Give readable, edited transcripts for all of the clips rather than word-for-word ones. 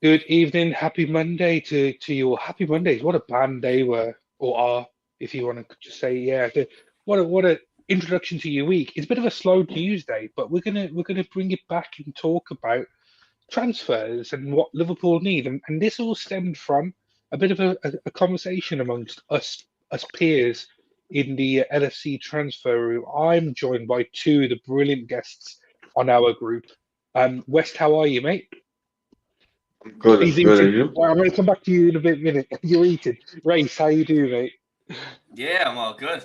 Good evening, happy Monday to you all. Happy Mondays. What a band they were or are, if you want to just say, yeah. What a introduction to your week. It's a bit of a slow news day, but we're gonna bring it back and talk about transfers and what Liverpool need. And this all stemmed from a bit of a conversation amongst us peers in the LFC transfer room. I'm joined by two of the brilliant guests on our group. West, how are you, mate? Good, He's good. eating. Are you? Well, I'm going to come back to you in a minute. You're eating. Race, how you doing, mate? Yeah, I'm all good.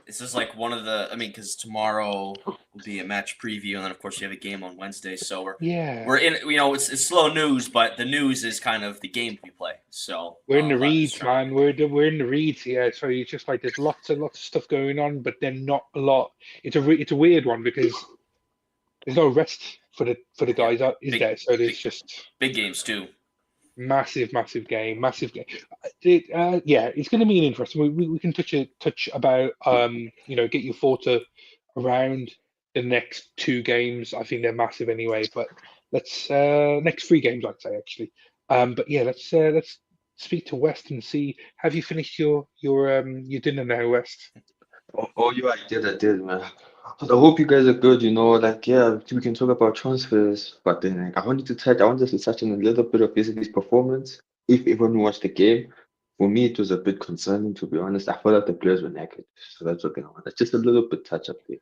This is like one of the. I mean, because tomorrow will be a match preview, and then of course you have a game on Wednesday. So we're Yeah, we're in. You know, it's slow news, but the news is kind of the game we play. So we're in the a lot of reeds, distraction. man. We're in the reeds here. So it's just like there's lots and lots of stuff going on, but then not a lot. It's a weird one because there's no rest for the Yeah, guys, is big, there? So there's big, just big games too. massive game, massive game. Yeah, it's going to be an interesting. We can touch about get your thoughts around the next two games. I think they're massive anyway. But let's next three games, I'd say actually. But yeah, let's speak to West and see. Have you finished your dinner now, West? Oh, you, I did, man. I hope you guys are good. Like, yeah, we can talk about transfers, but then like, I wanted to touch on a little bit of basically his performance. If everyone watched the game, for me, it was a bit concerning, to be honest. I felt like the players were naked, so that's what I wanted. Just a little bit touch up there.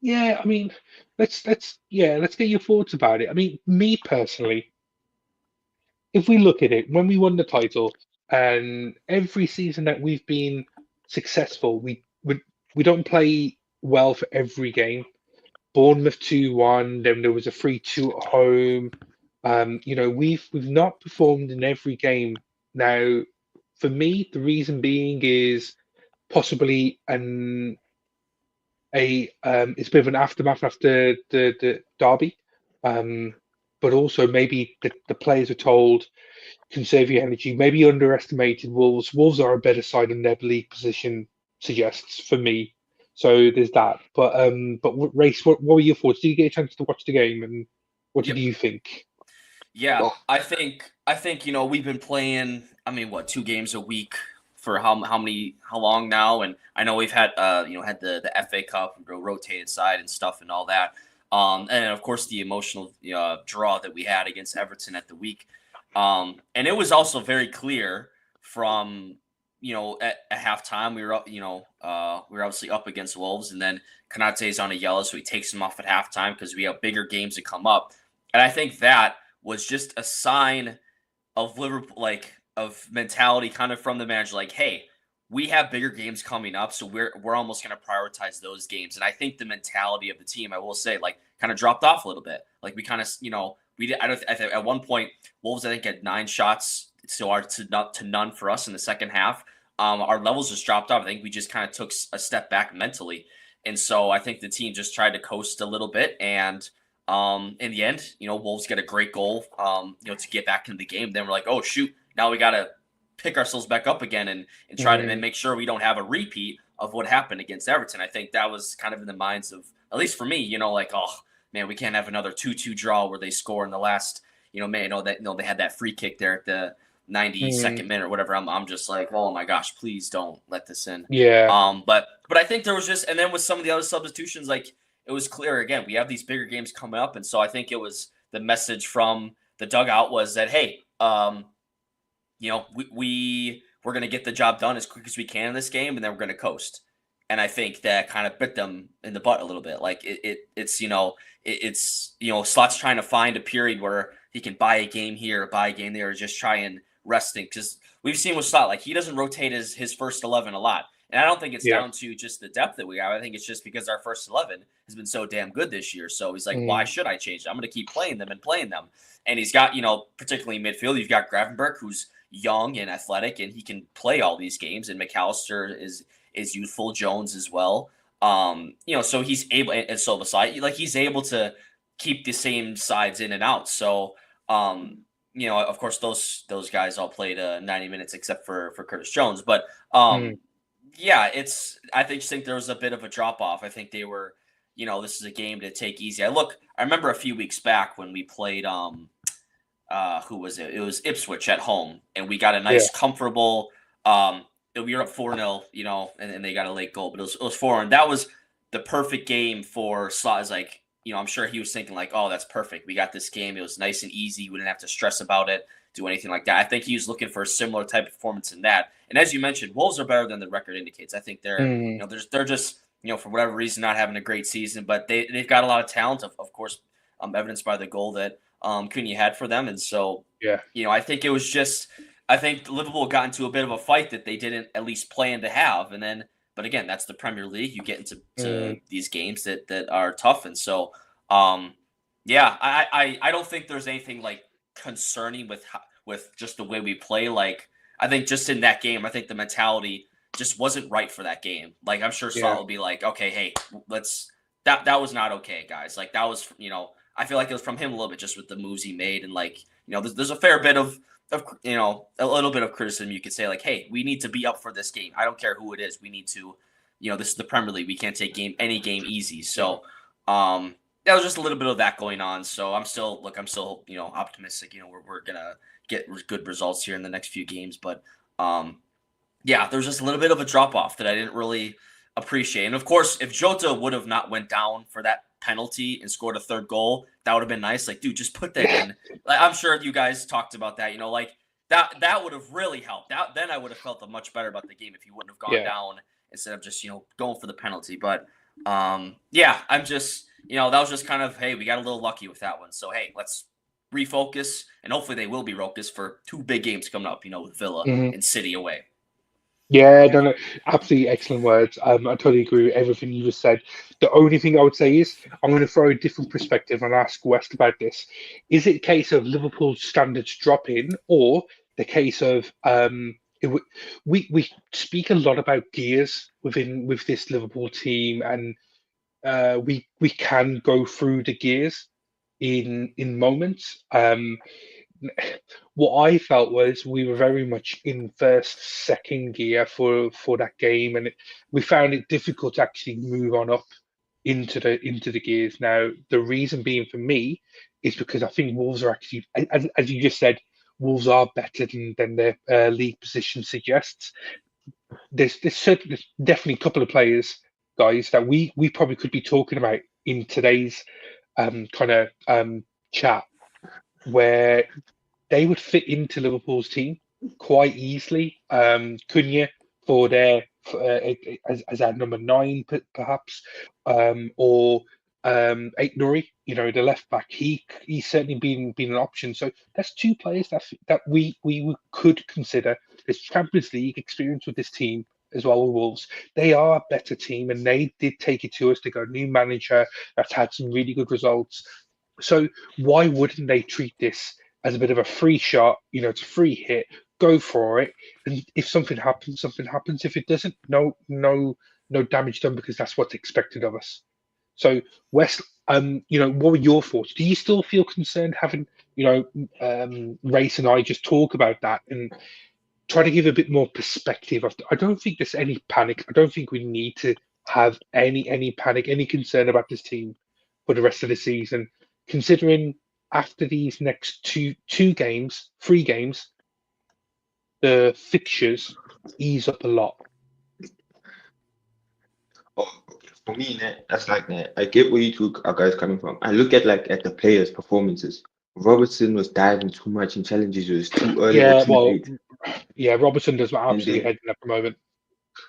Yeah, I mean, let's get your thoughts about it. I mean, me personally, if we look at it, when we won the title, and every season that we've been successful, we don't play well for every game. Bournemouth 2-1, then there was a 3-2 at home. We've not performed in every game. Now, for me, the reason being is possibly it's a bit of an aftermath after the derby. Um, but also maybe the players are told conserve your energy. Maybe underestimated Wolves. Wolves are a better side than their league position suggests for me. So there's that. But race. What were your thoughts? Did you get a chance to watch the game, and what did Yep. you think? Yeah, Oh, I think we've been playing. I mean, what, 2 games a week for how long now? And I know we've had had the FA Cup, rotated side and stuff and all that. And of course the emotional draw that we had against Everton at the week. And it was also very clear from at halftime we were up. We were obviously up against Wolves, and then Konate's on a yellow, so he takes him off at halftime because we have bigger games to come up. And I think that was just a sign of Liverpool, like of mentality, kind of from the manager, like, hey, we have bigger games coming up, so we're almost going to prioritize those games. And I think the mentality of the team, I will say, like, kind of dropped off a little bit. Like we kind of, we did. I think at one point Wolves, I think, had 9 shots to none for us in the second half. Our levels just dropped off. I think we just kind of took a step back mentally, and so I think the team just tried to coast a little bit. And in the end, Wolves get a great goal, to get back into the game. Then we're like, oh shoot, now we got to pick ourselves back up again and try to Mm, make sure we don't have a repeat of what happened against Everton. I think that was kind of in the minds of, at least for me, like, oh man, we can't have another 2-2 draw where they score in the last, they had that free kick there at the mm, 92nd minute or whatever. I'm just like, oh my gosh, please don't let this in. yeah, But I think there was just, and then with some of the other substitutions, like, it was clear again, we have these bigger games coming up. And so I think it was the message from the dugout was that, hey, we're going to get the job done as quick as we can in this game, and then we're going to coast. And I think that kind of bit them in the butt a little bit. Like it's Slot's trying to find a period where he can buy a game here, buy a game there, or just try and resting, because we've seen with Slot, like, he doesn't rotate his first 11 a lot. And I don't think it's yeah, down to just the depth that we have. I think it's just because our first 11 has been so damn good this year. So he's like, why mm, should I change it? I'm going to keep playing them and playing them. And he's got, particularly in midfield, you've got Gravenberg, who's young and athletic, and he can play all these games. And McAllister is youthful, Jones as well. So he's able, and Silva, like, he's able to keep the same sides in and out. So, of course, those guys all played 90 minutes except for Curtis Jones. But mm, yeah, I think there was a bit of a drop off. I think they were, this is a game to take easy. I remember a few weeks back when we played who was it? It was Ipswich at home, and we got a Yeah. nice, comfortable. We were up 4-0, and they got a late goal, but it was 4, and that was the perfect game for Slot. Is like, I'm sure he was thinking like, oh, that's perfect. We got this game. It was nice and easy. We didn't have to stress about it, do anything like that. I think he was looking for a similar type of performance in that. And as you mentioned, Wolves are better than the record indicates. I think they're, they're just, for whatever reason, not having a great season, but they've got a lot of talent, of course, evidenced by the goal that Cunha had for them. And so, Yeah. I think it was just, I think Liverpool got into a bit of a fight that they didn't at least plan to have. And then, but again, that's the Premier League. You get into these games that are tough. And so, yeah, I don't think there's anything like concerning with just the way we play. Like, I think just in that game, I think the mentality just wasn't right for that game. Like, I'm sure Slot will be like, okay, hey, that was not okay, guys. Like, that was, I feel like it was from him a little bit, just with the moves he made. And like, there's a fair bit of a little bit of criticism. You could say like, hey, we need to be up for this game. I don't care who it is. We need to, this is the Premier League. We can't take any game easy. So, that was just a little bit of that going on. So I'm still optimistic. We're gonna get good results here in the next few games. But yeah, there's just a little bit of a drop off that I didn't really appreciate. And of course, if Jota would have not went down for that penalty and scored a third goal, that would have been nice. Like, dude, just put that in. Like, I'm sure you guys talked about that. Like that would have really helped. Then I would have felt much better about the game if he wouldn't have gone down instead of just going for the penalty. But yeah, I'm just. That was just kind of, hey, we got a little lucky with that one. So, hey, let's refocus, and hopefully they will be focused for 2 big games coming up, with Villa and City away. Yeah, no, absolutely excellent words. I totally agree with everything you just said. The only thing I would say is I'm going to throw a different perspective and ask West about this. Is it a case of Liverpool's standards dropping, or the case of we speak a lot about gears with this Liverpool team, and we can go through the gears in moments. What I felt was we were very much in first, second gear for that game, and we found it difficult to actually move on up into the gears. Now, the reason being for me is because I think Wolves are actually, as you just said, Wolves are better than their league position suggests. There's definitely a couple of players, guys, that we probably could be talking about in today's kind of chat, where they would fit into Liverpool's team quite easily. Cunha for their as our number 9, perhaps, or Ait Nouri, the left back. He's certainly been an option. So that's 2 players that we could consider. There's Champions League experience with this team as well with Wolves. They are a better team, and they did take it to us. They got a new manager that's had some really good results. So why wouldn't they treat this as a bit of a free shot? It's a free hit. Go for it, and if something happens, something happens. If it doesn't, no damage done, because that's what's expected of us. So West, what were your thoughts? Do you still feel concerned having, Race and I just talk about that and try to give a bit more perspective? I don't think there's any panic. I don't think we need to have any panic, any concern about this team for the rest of the season, considering after these next 3 games, the fixtures ease up a lot. Oh, for me, that's like, I get where you two are guys coming from. I look at at the players' performances. Robertson was diving too much in challenges. It was too early or too late. Yeah, Robertson does absolutely head at the moment.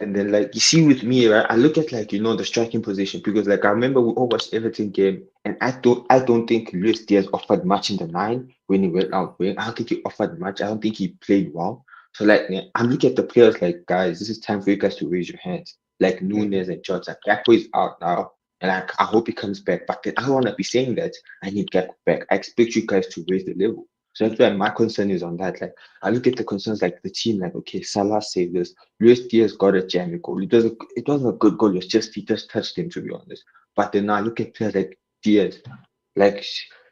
And then, you see with me, right, I look at the striking position, because I remember we all watched Everton game, and I don't think Luis Diaz offered much in the 9 when he went out. I don't think he offered much. I don't think he played well. So I'm looking at the players guys, this is time for you guys to raise your hands. Nunes and Jota. Gakpo is out now, and I hope he comes back. But I don't want to be saying that I need Gakpo back. I expect you guys to raise the level. So that's why my concern is on that. I look at the concerns the team, okay, Salah saved this. Luis Diaz got a jammy goal. It wasn't a good goal. He just touched him, to be honest. But then now I look at players like Diaz,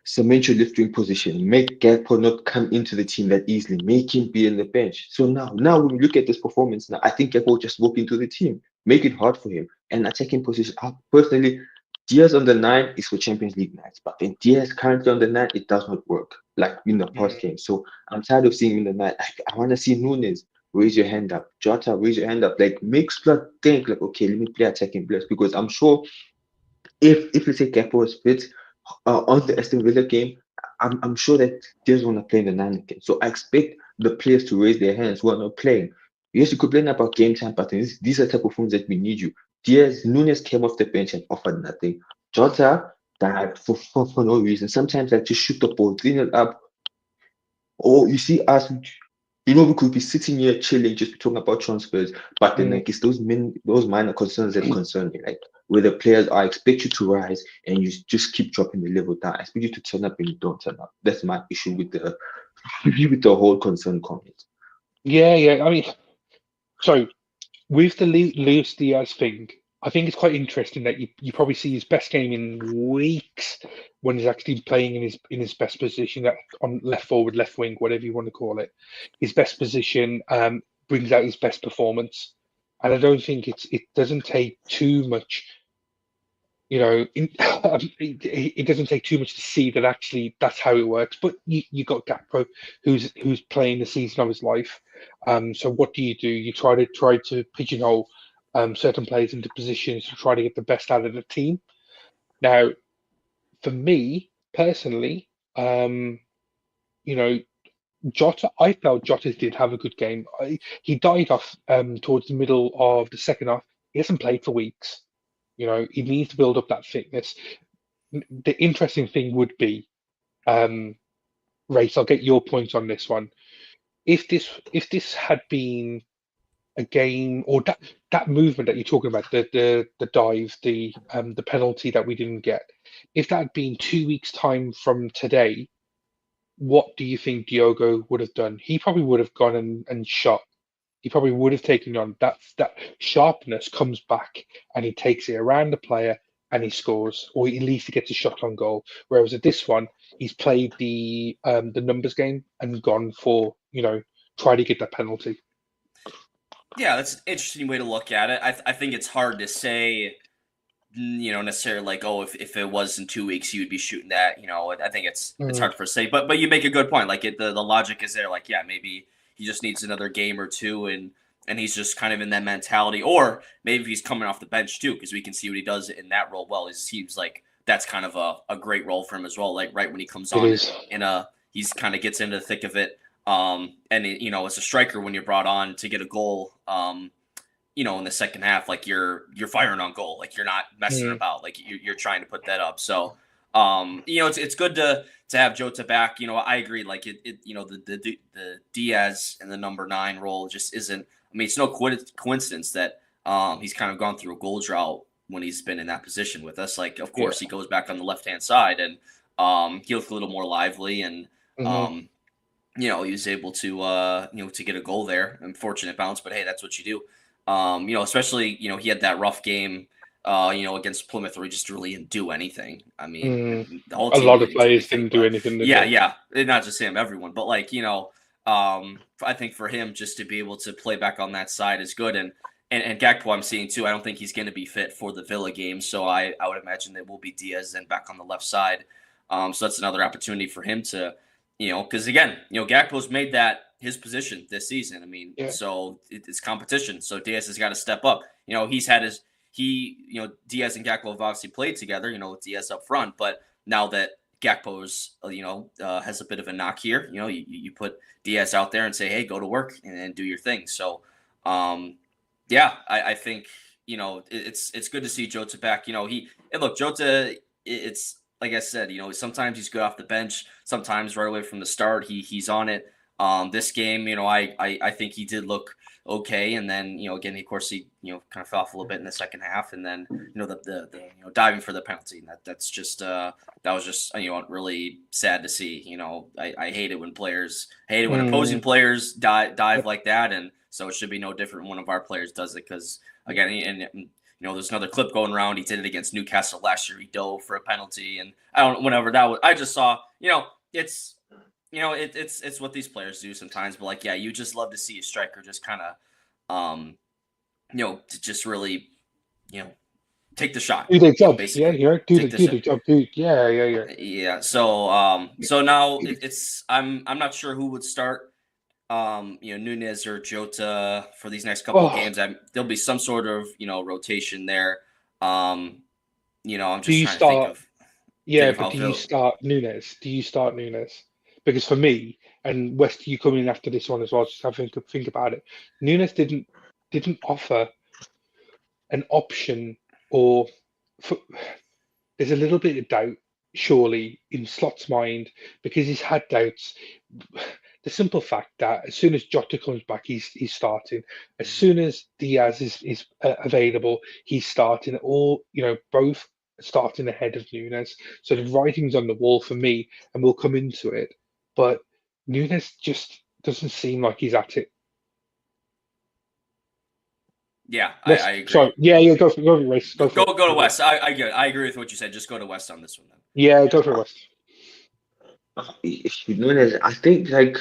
cement your left-wing position. Make Gakpo not come into the team that easily. Make him be in the bench. So now when we look at this performance, now I think Gakpo will just walk into the team. Make it hard for him. And attacking position, personally, Diaz on the 9 is for Champions League nights, but then Diaz currently on the 9, it does not work like in the past game. So I'm tired of seeing him in the 9. I want to see Nunes raise your hand up, Jota raise your hand up, like make Splat think like, okay, let me play attacking players because I'm sure if let's say Kepa was fit on the Aston Villa game, I'm sure that Diaz want to play in the 9 again. So I expect the players to raise their hands who are not playing. Yes, you complain about game time patterns. These are the type of forms that we need you. Diaz Nunes came off the bench and offered nothing. Jota died for no reason. Sometimes like just shoot the ball, clean it up. Or you see us, we could be sitting here chilling, just talking about transfers, but then like it's those minor concerns that concern me. Like where the players I expect you to rise and you just keep dropping the level down. I expect you to turn up and you don't turn up. That's my issue with the with the whole concern comment. Yeah. I mean, so with the Luis Diaz thing, I think it's quite interesting that you probably see his best game in weeks when he's actually playing in his best position on left forward, left wing, whatever you want to call it. His best position brings out his best performance, and I don't think it doesn't take too much. It doesn't take too much to see that actually that's how it works. But you got Gakpo, who's playing the season of his life. So what do? You try to pigeonhole certain players into positions to try to get the best out of the team. Now, for me personally, you know, Jota, I felt Jota did have a good game. He died off towards the middle of the second half. He hasn't played for weeks. He needs to build up that fitness. The interesting thing would be, um, Race, I'll get your points on this one. If this had been a game or that movement that you're talking about, the dive, the penalty that we didn't get, if that had been 2 weeks time from today, what do you think Diogo would have done? He probably would have gone and shot. He probably would have taken on that sharpness comes back and he takes it around the player and he scores, or at least he gets a shot on goal. Whereas at this one, he's played the numbers game and gone for try to get that penalty. Yeah, that's an interesting way to look at it. I think it's hard to say, necessarily like, oh, if it was in 2 weeks, you would be shooting that. I think it's hard for say, but you make a good point. Like the logic is there. Like, yeah, maybe he just needs another game or two, and he's just kind of in that mentality, or maybe he's coming off the bench too, because we can see what he does in that role. Well, it seems like that's kind of a great role for him as well. Like right when he comes It on, is. he's kind of gets into the thick of it. And as a striker, when you're brought on to get a goal, in the second half, like you're firing on goal, like you're not messing about, like you're trying to put that up. So, it's good to have Jota back. I agree. Like the Diaz and the number 9 role just isn't. I mean, it's no coincidence that he's kind of gone through a goal drought when he's been in that position with us. Like, of course, he goes back on the left hand side and he looked a little more lively and. He was able to get a goal there. Unfortunate bounce, but hey, that's what you do. Especially, he had that rough game, against Plymouth where he just really didn't do anything. I mean, the whole A team lot of didn't players anything, didn't do anything. Yeah. Not just him, everyone. But I think for him just to be able to play back on that side is good. And Gakpo I'm seeing too. I don't think he's going to be fit for the Villa game. So I would imagine that will be Diaz then back on the left side. So that's another opportunity for him to, because again, Gakpo's made that his position this season. I mean, so it's competition. So Diaz has got to step up. He's had Diaz and Gakpo have obviously played together, with Diaz up front, but now that Gakpo's, has a bit of a knock here, you put Diaz out there and say, hey, go to work and do your thing. So, I think, it's good to see Jota back. Jota, it's, like I said, sometimes he's good off the bench. Sometimes right away from the start, he's on it. This game, I think he did look okay, and then again, of course, he kind of fell off a little bit in the second half, and then the diving for the penalty. That's just that was just really sad to see. I hate it when opposing players dive like that, and so it should be no different when one of our players does it, because again, and there's another clip going around. He did it against Newcastle last year. He dove for a penalty, and I don't know, whenever that was. I just saw, it's, it's what these players do sometimes. But you just love to see a striker just kind of, to just really, take the shot. Do the job. Basically, Do take the the shot. job. Yeah. Yeah. So now it's I'm not sure who would start. Nunez or Jota for these next couple of Oh, games. There'll be some sort of rotation there. Um, I'm do just you trying to think start? of Yeah, but how do you Villa. start Nunes? Do you start Nunes? Because for me, and West, you come in after this one as well. Just have a think about it. Nunes didn't offer an option, or for, there's a little bit of doubt, surely, in Slot's mind because he's had doubts. The simple fact that as soon as Jota comes back, he's starting. As soon as Diaz is available, he's starting. All both starting ahead of Nunes. So the writing's on the wall for me, and we'll come into it. But Nunes just doesn't seem like he's at it. Yeah, I West, agree. sorry, yeah, go for it, Race, go for it. Go to West. I agree with what you said. Just go to West on this one then. Yeah, go for it, West. If you know that, I think like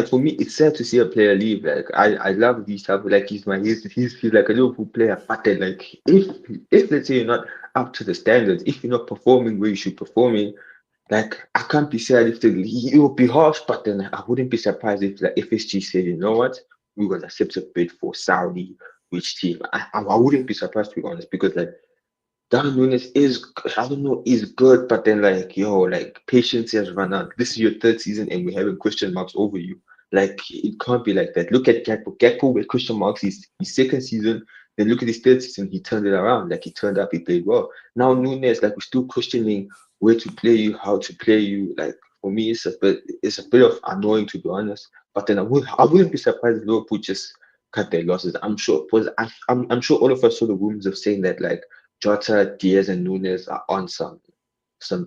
for me, it's sad to see a player leave. Like I love these type of like he's like a Liverpool player, but then like if let's say you're not up to the standards, if you're not performing where you should performing, like I can't be sad if it would be harsh, but then I wouldn't be surprised if like FSG said, you know what, we're gonna accept a bid for Saudi, which team? I wouldn't be surprised to be honest, because like Darwin Nunes is, I don't know, is good, but then like, like patience has run out. This is your third season and we're having question marks over you. Like, it can't be like that. Look at Gakpo. Gakpo with question marks his second season. Then look at his third season. He turned it around. Like, he turned up, he played well. Now, Nunes, like, we're still questioning where to play you, how to play you. Like, for me, it's a bit of annoying, to be honest. But then I wouldn't be surprised if Liverpool just cut their losses. I'm sure, because I'm sure all of us saw the rumors of saying that, like, Jota, Diaz, and Nunes are on some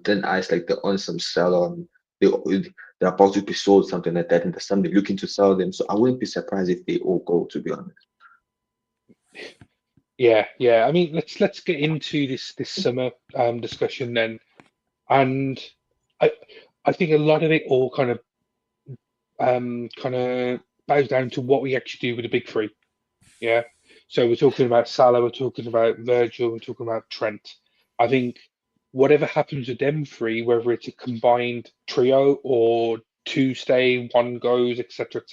thin ice, like they're on some sell on. They they're about to be sold, something like that, and there's somebody looking to sell them. So I wouldn't be surprised if they all go, to be honest. Yeah. I mean, let's get into this summer discussion then, and I I think a lot of it all kind of bows down to what we actually do with the big three. Yeah. So we're talking about Salah, we're talking about Virgil, we're talking about Trent. I think whatever happens with them three, whether it's a combined trio or two stay, one goes, etc.,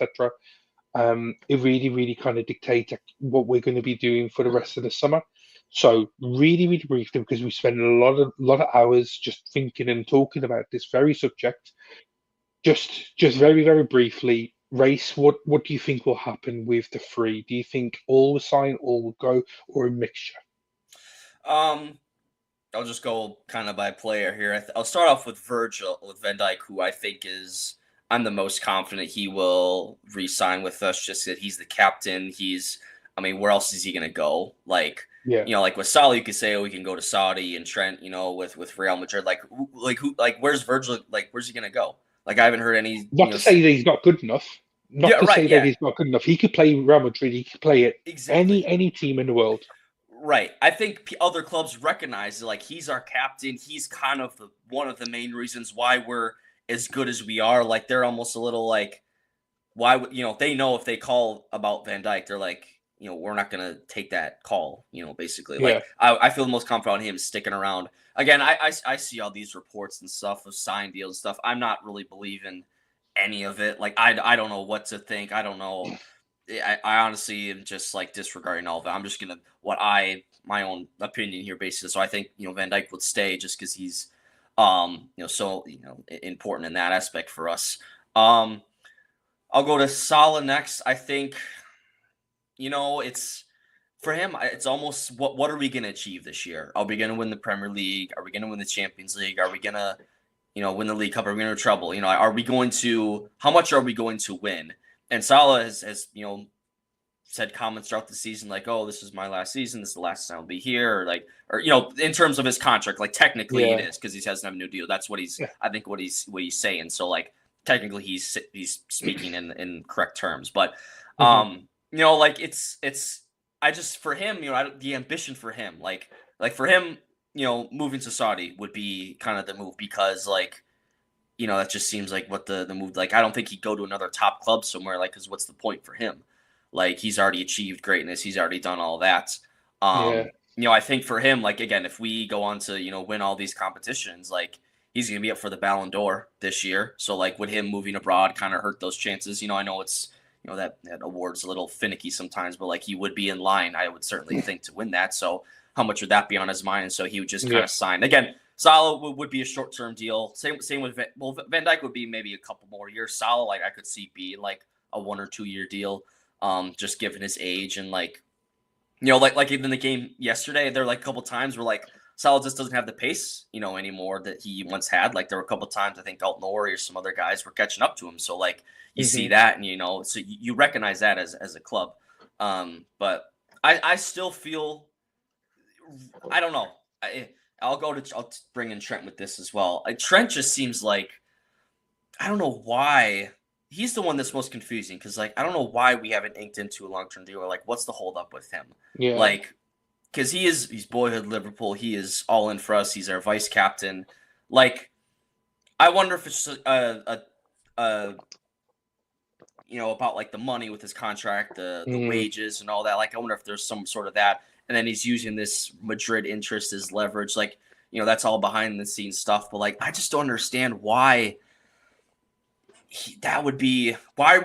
it really, really kind of dictates what we're going to be doing for the rest of the summer. So really, really briefly, because we spend a lot of hours just thinking and talking about this very subject. Just very, very briefly, Race, what do you think will happen with the three? Do you think all will sign, all will go, or a mixture? Um, I'll just go kind of by player here. I'll start off with Virgil with Van Dijk, who I think is I'm the most confident he will re-sign with us. Just that he's the captain. I mean, where else is he gonna go? Like, Yeah. like with Salah, you could say, oh, he can go to Saudi, and Trent, with Real Madrid. Where's Virgil? Like, where's he gonna go? Like, I haven't heard any. Not to say that he's not good enough. Not Yeah, to right, say that yeah, he's not good enough. He could play Real Madrid. He could play at exactly. any team in the world. Right. I think other clubs recognize like he's our captain. He's kind of one of the main reasons why we're as good as we are. Like they're almost a little like, why would they know if they call about Van Dijk, they're like, we're not gonna take that call. Basically, Yeah. like I feel the most confident on him sticking around. Again, I see all these reports and stuff of sign deals and stuff. I'm not really believing any of it. Like I don't know what to think. I don't know. I honestly am just like disregarding all of it. I'm just gonna my own opinion here basically. So I think Van Dijk would stay just because he's so important in that aspect for us. I'll go to Salah next. I think it's for him. It's almost what are we gonna achieve this year? Are we gonna win the Premier League? Are we gonna win the Champions League? Are we gonna win the League Cup? Are we gonna trouble? Are we going to? How much are we going to win? And Salah has said comments throughout the season like, "Oh, this is my last season. This is the last time I'll be here." Or in terms of his contract, like technically it Yeah. is because he hasn't have a new deal. That's what Yeah. I think what he's saying. So like technically he's speaking in correct terms, but like it's I just for him, the ambition for him, like for him, moving to Saudi would be kind of the move because like. That just seems like what the move. Like, I don't think he'd go to another top club somewhere. Like, because what's the point for him? Like, he's already achieved greatness. He's already done all that. Yeah. I think for him, like again, if we go on to win all these competitions, like he's gonna be up for the Ballon d'Or this year. So like, would him moving abroad kind of hurt those chances? I know it's that award's a little finicky sometimes, but like he would be in line, I would certainly think, to win that. So how much would that be on his mind? And so he would just kind Yeah. of sign again. Salah would be a short term deal. Same with Van Dijk would be maybe a couple more years. Salah, like I could see being like a 1 or 2 year deal, just given his age and like. Like even the game yesterday, there were like a couple times where like Salah just doesn't have the pace, anymore that he once had. Like there were a couple times I think Dalton Orey or some other guys were catching up to him. So like you see that, and so you recognize that as a club. But I still feel, I don't know. I'll bring in Trent with this as well. Trent just seems like, I don't know why. He's the one that's most confusing because, like, I don't know why we haven't inked into a long-term deal, or like, what's the holdup with him? Yeah. Like, because he's boyhood Liverpool. He is all in for us. He's our vice captain. Like, I wonder if it's about like the money with his contract, the wages and all that. Like, I wonder if there's some sort of that. And then he's using this Madrid interest as leverage. Like, that's all behind the scenes stuff. But like, I just don't understand why. That would be why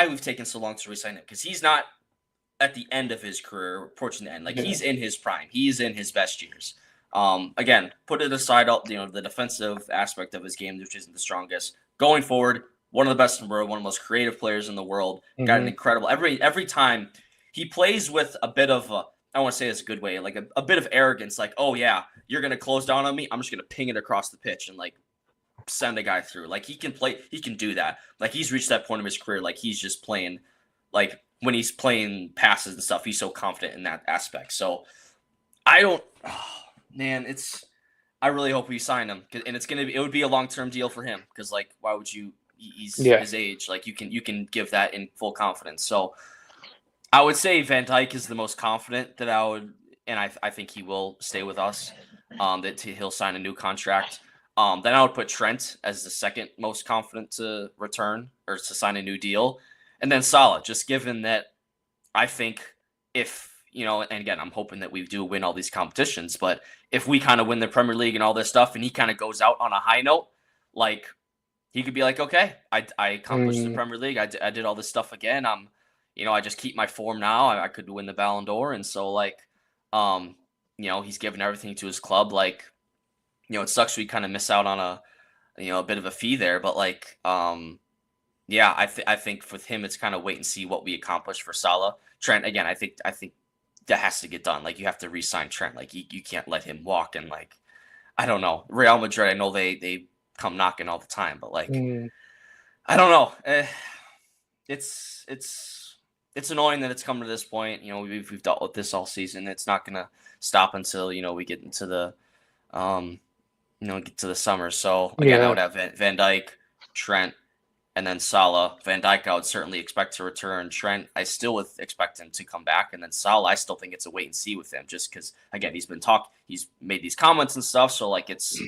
we've taken so long to resign him, because he's not at the end of his career, approaching the end. Like he's in his prime, he's in his best years. Again, put it aside, the defensive aspect of his game, which isn't the strongest. Going forward, one of the best in the world, one of the most creative players in the world. Got an incredible every time he plays with a bit of I don't want to say it's a good way, like a bit of arrogance, like, oh yeah, you're gonna close down on me, I'm just gonna ping it across the pitch and like send a guy through. Like he can do that. Like he's reached that point of his career. Like he's just playing, like when he's playing passes and stuff, he's so confident in that aspect. So I don't, I really hope we sign him, and it would be a long-term deal for him. Cause like, why would you, he's his age. Like you can give that in full confidence. So I would say Van Dijk is the most confident that I would, and I think he will stay with us. That he'll sign a new contract. Then I would put Trent as the second most confident to return or to sign a new deal. And then Salah, just given that I think if, and again, I'm hoping that we do win all these competitions, but if we kind of win the Premier League and all this stuff and he kind of goes out on a high note, like he could be like, okay, I accomplished the Premier League. I did all this stuff again. I just keep my form now. I could win the Ballon d'Or. And so like, he's given everything to his club. Like, it sucks we kind of miss out on a bit of a fee there, but like, I think with him, it's kind of wait and see what we accomplish for Salah. Trent, again, I think that has to get done. Like you have to re-sign Trent. Like you can't let him walk. And like, I don't know, Real Madrid, I know they come knocking all the time, but like, I don't know. It's annoying that it's come to this point. We've dealt with this all season. It's not gonna stop until we get into the get to the summer. So again, I would have Van Dijk, Trent, and then Salah. Van Dijk, I would certainly expect to return. Trent, I still would expect him to come back. And then Salah, I still think it's a wait and see with him, just because again, he's made these comments and stuff. So like it's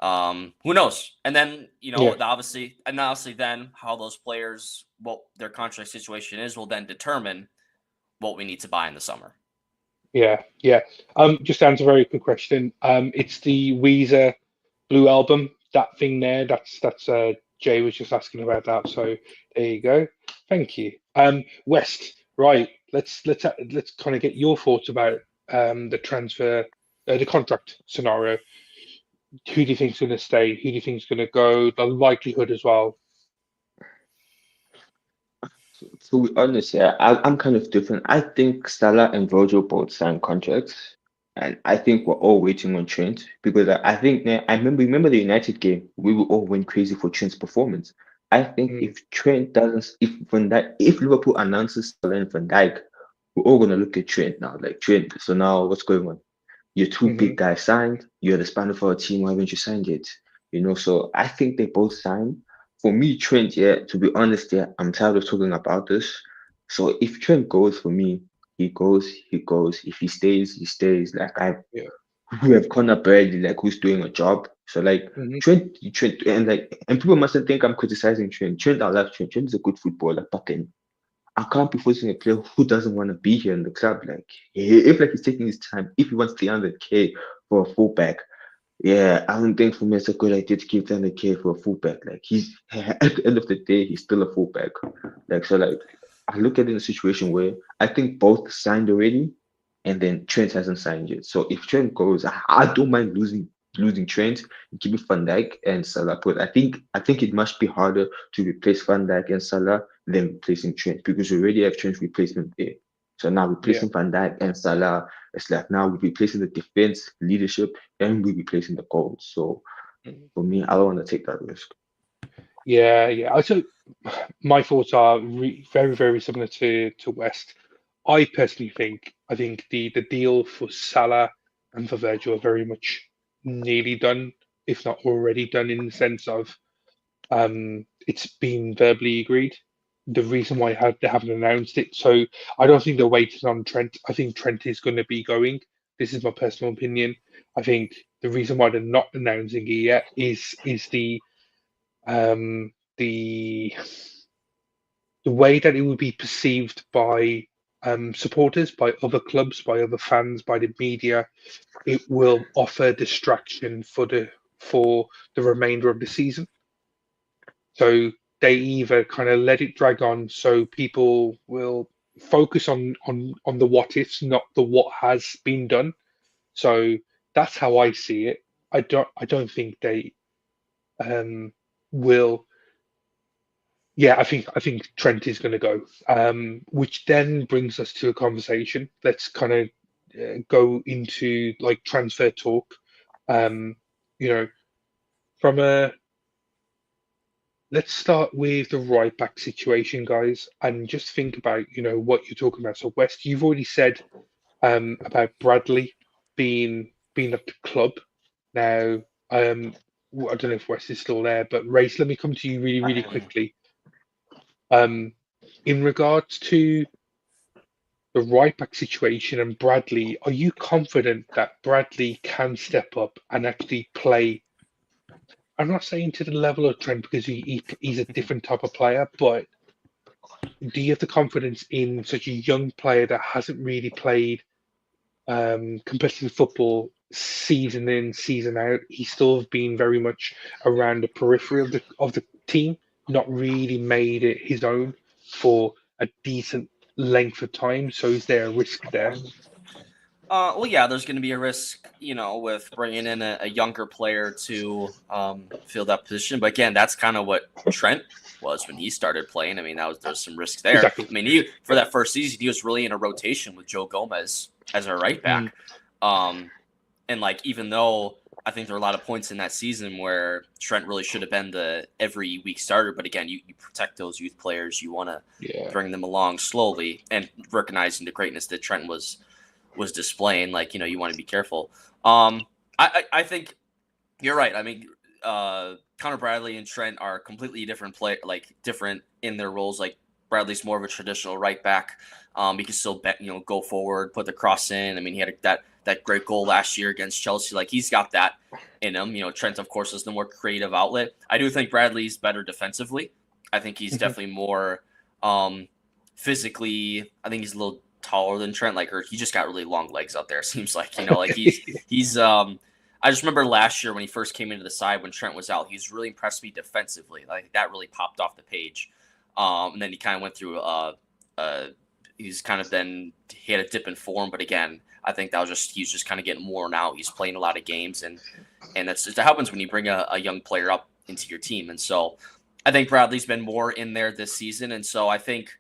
who knows? And then obviously then how those players, what their contract situation is, will then determine what we need to buy in the summer. Yeah. Just to answer a very quick question. It's the Weezer Blue Album, that thing there. That's Jay was just asking about that. So there you go. Thank you. West, right? Let's kind of get your thoughts about the transfer, the contract scenario. Who do you think's going to stay? Who do you think's going to go? The likelihood as well. To be honest, yeah, I'm kind of different. I think Salah and Virgil both signed contracts, and I think we're all waiting on Trent because I think I remember the United game. We were all went crazy for Trent's performance. I think if Trent doesn't, if Liverpool announces Salah and Van Dijk, we're all gonna look at Trent now, like Trent. So now what's going on? Your two big guys signed. You're the spanner for a team. Why haven't you signed yet? So I think they both signed. For me, Trent, to be honest, I'm tired of talking about this. So if Trent goes, for me, he goes. If he stays, he stays. Like we have Conor Bradley, like who's doing a job. So like Trent, and people mustn't think I'm criticizing Trent. I love Trent. Trent is a good footballer, but then I can't be forcing a player who doesn't want to be here in the club. Like, if like he's taking his time, if he wants 300K for a fullback, yeah, I don't think for me it's a good idea to keep 300K for a fullback. Like, he's at the end of the day, he's still a fullback. Like, so like I look at it in a situation where I think both signed already, and then Trent hasn't signed yet. So if Trent goes, I don't mind losing Trent and keeping Van Dijk and Salah. But I think it must be harder to replace Van Dijk and Salah than replacing Trent, because we already have Trent's replacement there. So now Yeah. replacing Van Dijk and Salah, it's like now we're replacing the defense, leadership, and we're replacing the goals. So Mm. for me, I don't want to take that risk. Yeah, yeah. Also, my thoughts are very, very similar to West. I think the deal for Salah and for Virgil are very much nearly done, if not already done, in the sense of it's been verbally agreed. The reason why they haven't announced it, so I don't think they're waiting on Trent. I think Trent is going to be going. This is my personal opinion. I think the reason why they're not announcing it yet is um, the the way that it would be perceived by supporters, by other clubs, by other fans, by the media. It will offer distraction for the remainder of the season. So they either kind of let it drag on, so people will focus on the what ifs, not the what has been done. So that's how I see it. I don't think they will. Yeah, I think Trent is going to go, which then brings us to a conversation. Let's kind of go into like transfer talk. Um, you know, from a let's start with the right back situation, guys, and just think about what you're talking about. So, West, you've already said about Bradley being at the club now. I don't know if West is still there, but Race, let me come to you really, really quickly. Um, in regards to the right back situation and Bradley, are you confident that Bradley can step up and actually play? I'm not saying to the level of Trent because he's a different type of player, but do you have the confidence in such a young player that hasn't really played competitive football season in, season out? He's still been very much around the periphery of the team, not really made it his own for a decent length of time. So is there a risk there? Well, yeah, there's going to be a risk, with bringing in a younger player to fill that position. But again, that's kind of what Trent was when he started playing. I mean, there's some risk there. Exactly. I mean, for Yeah. that first season, he was really in a rotation with Joe Gomez as our right Mm. back. And like, even though I think there are a lot of points in that season where Trent really should have been the every week starter, but again, you protect those youth players. You want to Yeah. bring them along slowly and recognizing the greatness that Trent was displaying. Like, you want to be careful. I think you're right. I mean, Connor Bradley and Trent are completely different in their roles. Like, Bradley's more of a traditional right back. He can still go forward, put the cross in. I mean, he had that great goal last year against Chelsea. Like, he's got that in him. Trent, of course, is the more creative outlet. I do think Bradley's better defensively. I think he's definitely more physically. I think he's a little taller than Trent. Like, or he just got really long legs out there. Seems like like he's. I just remember last year when he first came into the side when Trent was out, he's really impressed me defensively. Like, that really popped off the page. And then he kind of went through. He's kind of then he had a dip in form, but again, I think he's just kind of getting worn out. He's playing a lot of games, and that happens when you bring a young player up into your team. And so I think Bradley's been more in there this season, and so I think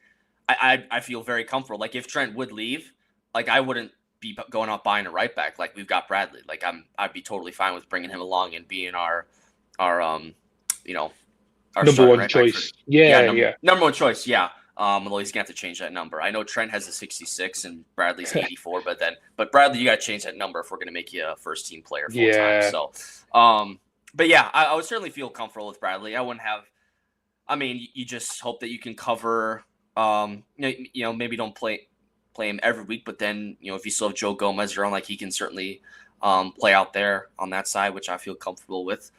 I feel very comfortable. Like, if Trent would leave, like, I wouldn't be going out buying a right back. Like, we've got Bradley. Like, I'd be totally fine with bringing him along and being our Number starting one right back choice. for, yeah, Yeah. number one choice. Yeah. Although he's gonna have to change that number. I know Trent has a 66 and Bradley's 84, but Bradley, you got to change that number if we're gonna make you a first team player full time. Yeah. So, but yeah, I would certainly feel comfortable with Bradley. I wouldn't have. I mean, you just hope that you can cover. Maybe don't play him every week, but then if you still have Joe Gomez around, like, he can certainly play out there on that side, which I feel comfortable with.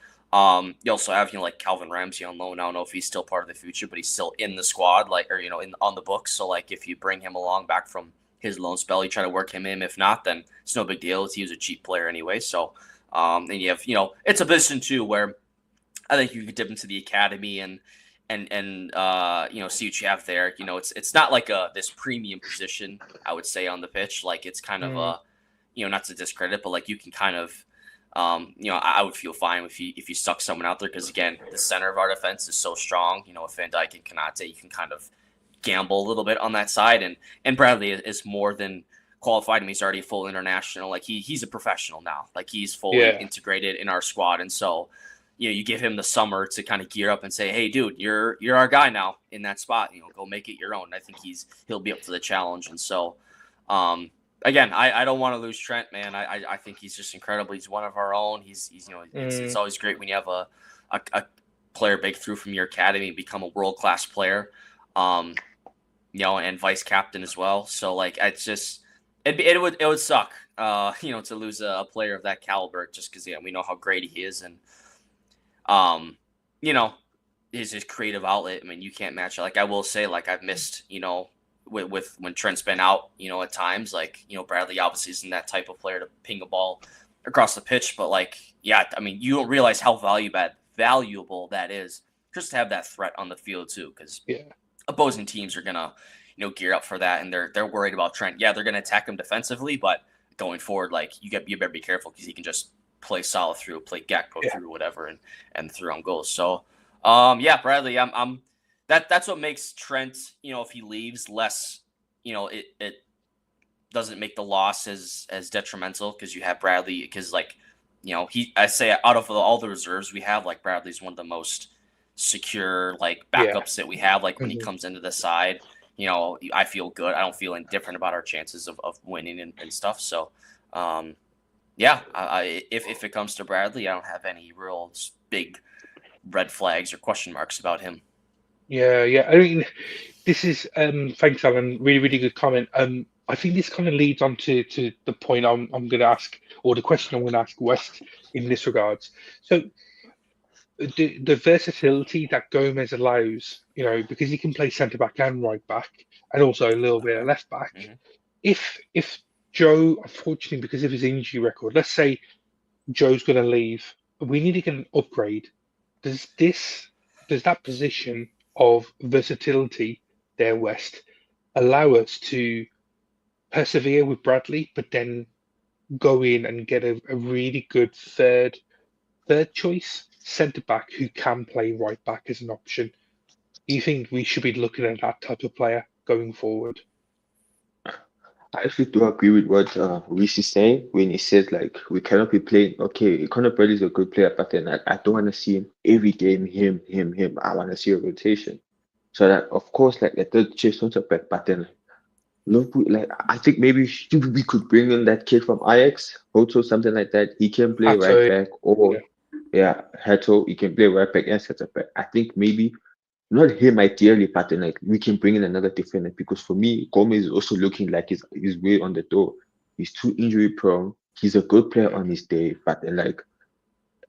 You also have like Calvin Ramsey on loan. I don't know if he's still part of the future, but he's still in the squad, like, or on the books. So like if you bring him along back from his loan spell, you try to work him in. If not, then it's no big deal. He was a cheap player anyway. So and you have it's a position too where I think you could dip into the academy and see what you have there. It's not like this premium position, I would say, on the pitch. Like it's kind of not to discredit, but like you can kind of I would feel fine if you stuck someone out there, because again, the center of our defense is so strong. With Van Dijk and Konate, you can kind of gamble a little bit on that side, and Bradley is more than qualified. He's already full international. Like he's a professional now. Like he's fully integrated in our squad, and so you give him the summer to kind of gear up and say, hey, dude, you're our guy now in that spot. Go make it your own. I think he'll be up to the challenge, and so. Again, I don't want to lose Trent, man. I think he's just incredible. He's one of our own. He's it's always great when you have a player break through from your academy and become a world-class player, and vice captain as well. So like it's just it would suck, to lose a player of that caliber, just because we know how great he is, and his creative outlet. I mean, you can't match it. Like I will say, like I've missed, with when Trent's been out, at times, like, Bradley obviously isn't that type of player to ping a ball across the pitch, but like, yeah, I mean, you don't realize how valuable that is just to have that threat on the field too, because opposing teams are gonna, gear up for that, and they're worried about Trent. Yeah, they're gonna attack him defensively, but going forward, like you better be careful, because he can just play solid through, play Gakpo through, whatever, and through on goals. So, Bradley, I'm. That's what makes Trent, if he leaves, less, it doesn't make the loss as detrimental, because you have Bradley, because like, I say out of all the reserves we have, like Bradley's one of the most secure like backups that we have. Like when he comes into the side, I feel good. I don't feel indifferent about our chances of winning and stuff. So, if it comes to Bradley, I don't have any real big red flags or question marks about him. Yeah. I mean, this is thanks, Alan. Really, really good comment. I think this kind of leads on to the point I'm going to ask, or the question I'm going to ask West in this regards. So the versatility that Gomez allows, because he can play centre back and right back, and also a little bit of left back. Mm-hmm. If Joe, unfortunately, because of his injury record, let's say Joe's going to leave, we need to get an upgrade. Does that position of versatility there, West, allow us to persevere with Bradley, but then go in and get a really good third choice centre back who can play right back as an option? Do you think we should be looking at that type of player going forward? I actually do agree with what Reese is saying when he says like we cannot be playing. Okay, Conor Bradley is a good player, but then I don't want to see him every game. Him. I want to see a rotation. So that of course, like the third chase on back, but then look, like I think maybe we could bring in that kid from Ajax, Hoto, something like that. He can play right back, or Hato, he can play right back and center back. I think maybe. Not him ideally, but then like we can bring in another defender, because for me, Gomez is also looking like he's way on the door. He's too injury prone. He's a good player on his day, but then like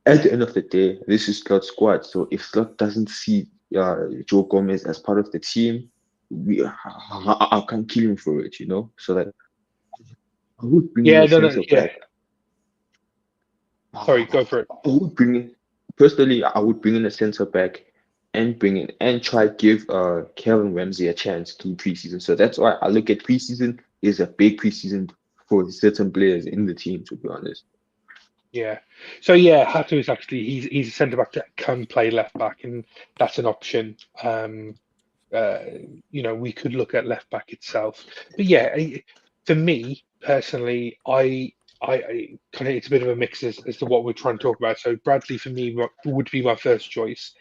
at the end of the day, this is Slot's squad. So if Slot doesn't see Joe Gomez as part of the team, I can't kill him for it, So like I would bring in a centre back. Sorry, go for it. I would bring in a centre back and try give Calvin Ramsey a chance to preseason. So that's why I look at preseason is a big preseason for certain players in the team, to be honest. Yeah. So Hato is actually he's a centre back that can play left back, and that's an option. We could look at left back itself, but for me personally, I kind of, it's a bit of a mix as to what we're trying to talk about. So Bradley for me would be my first choice.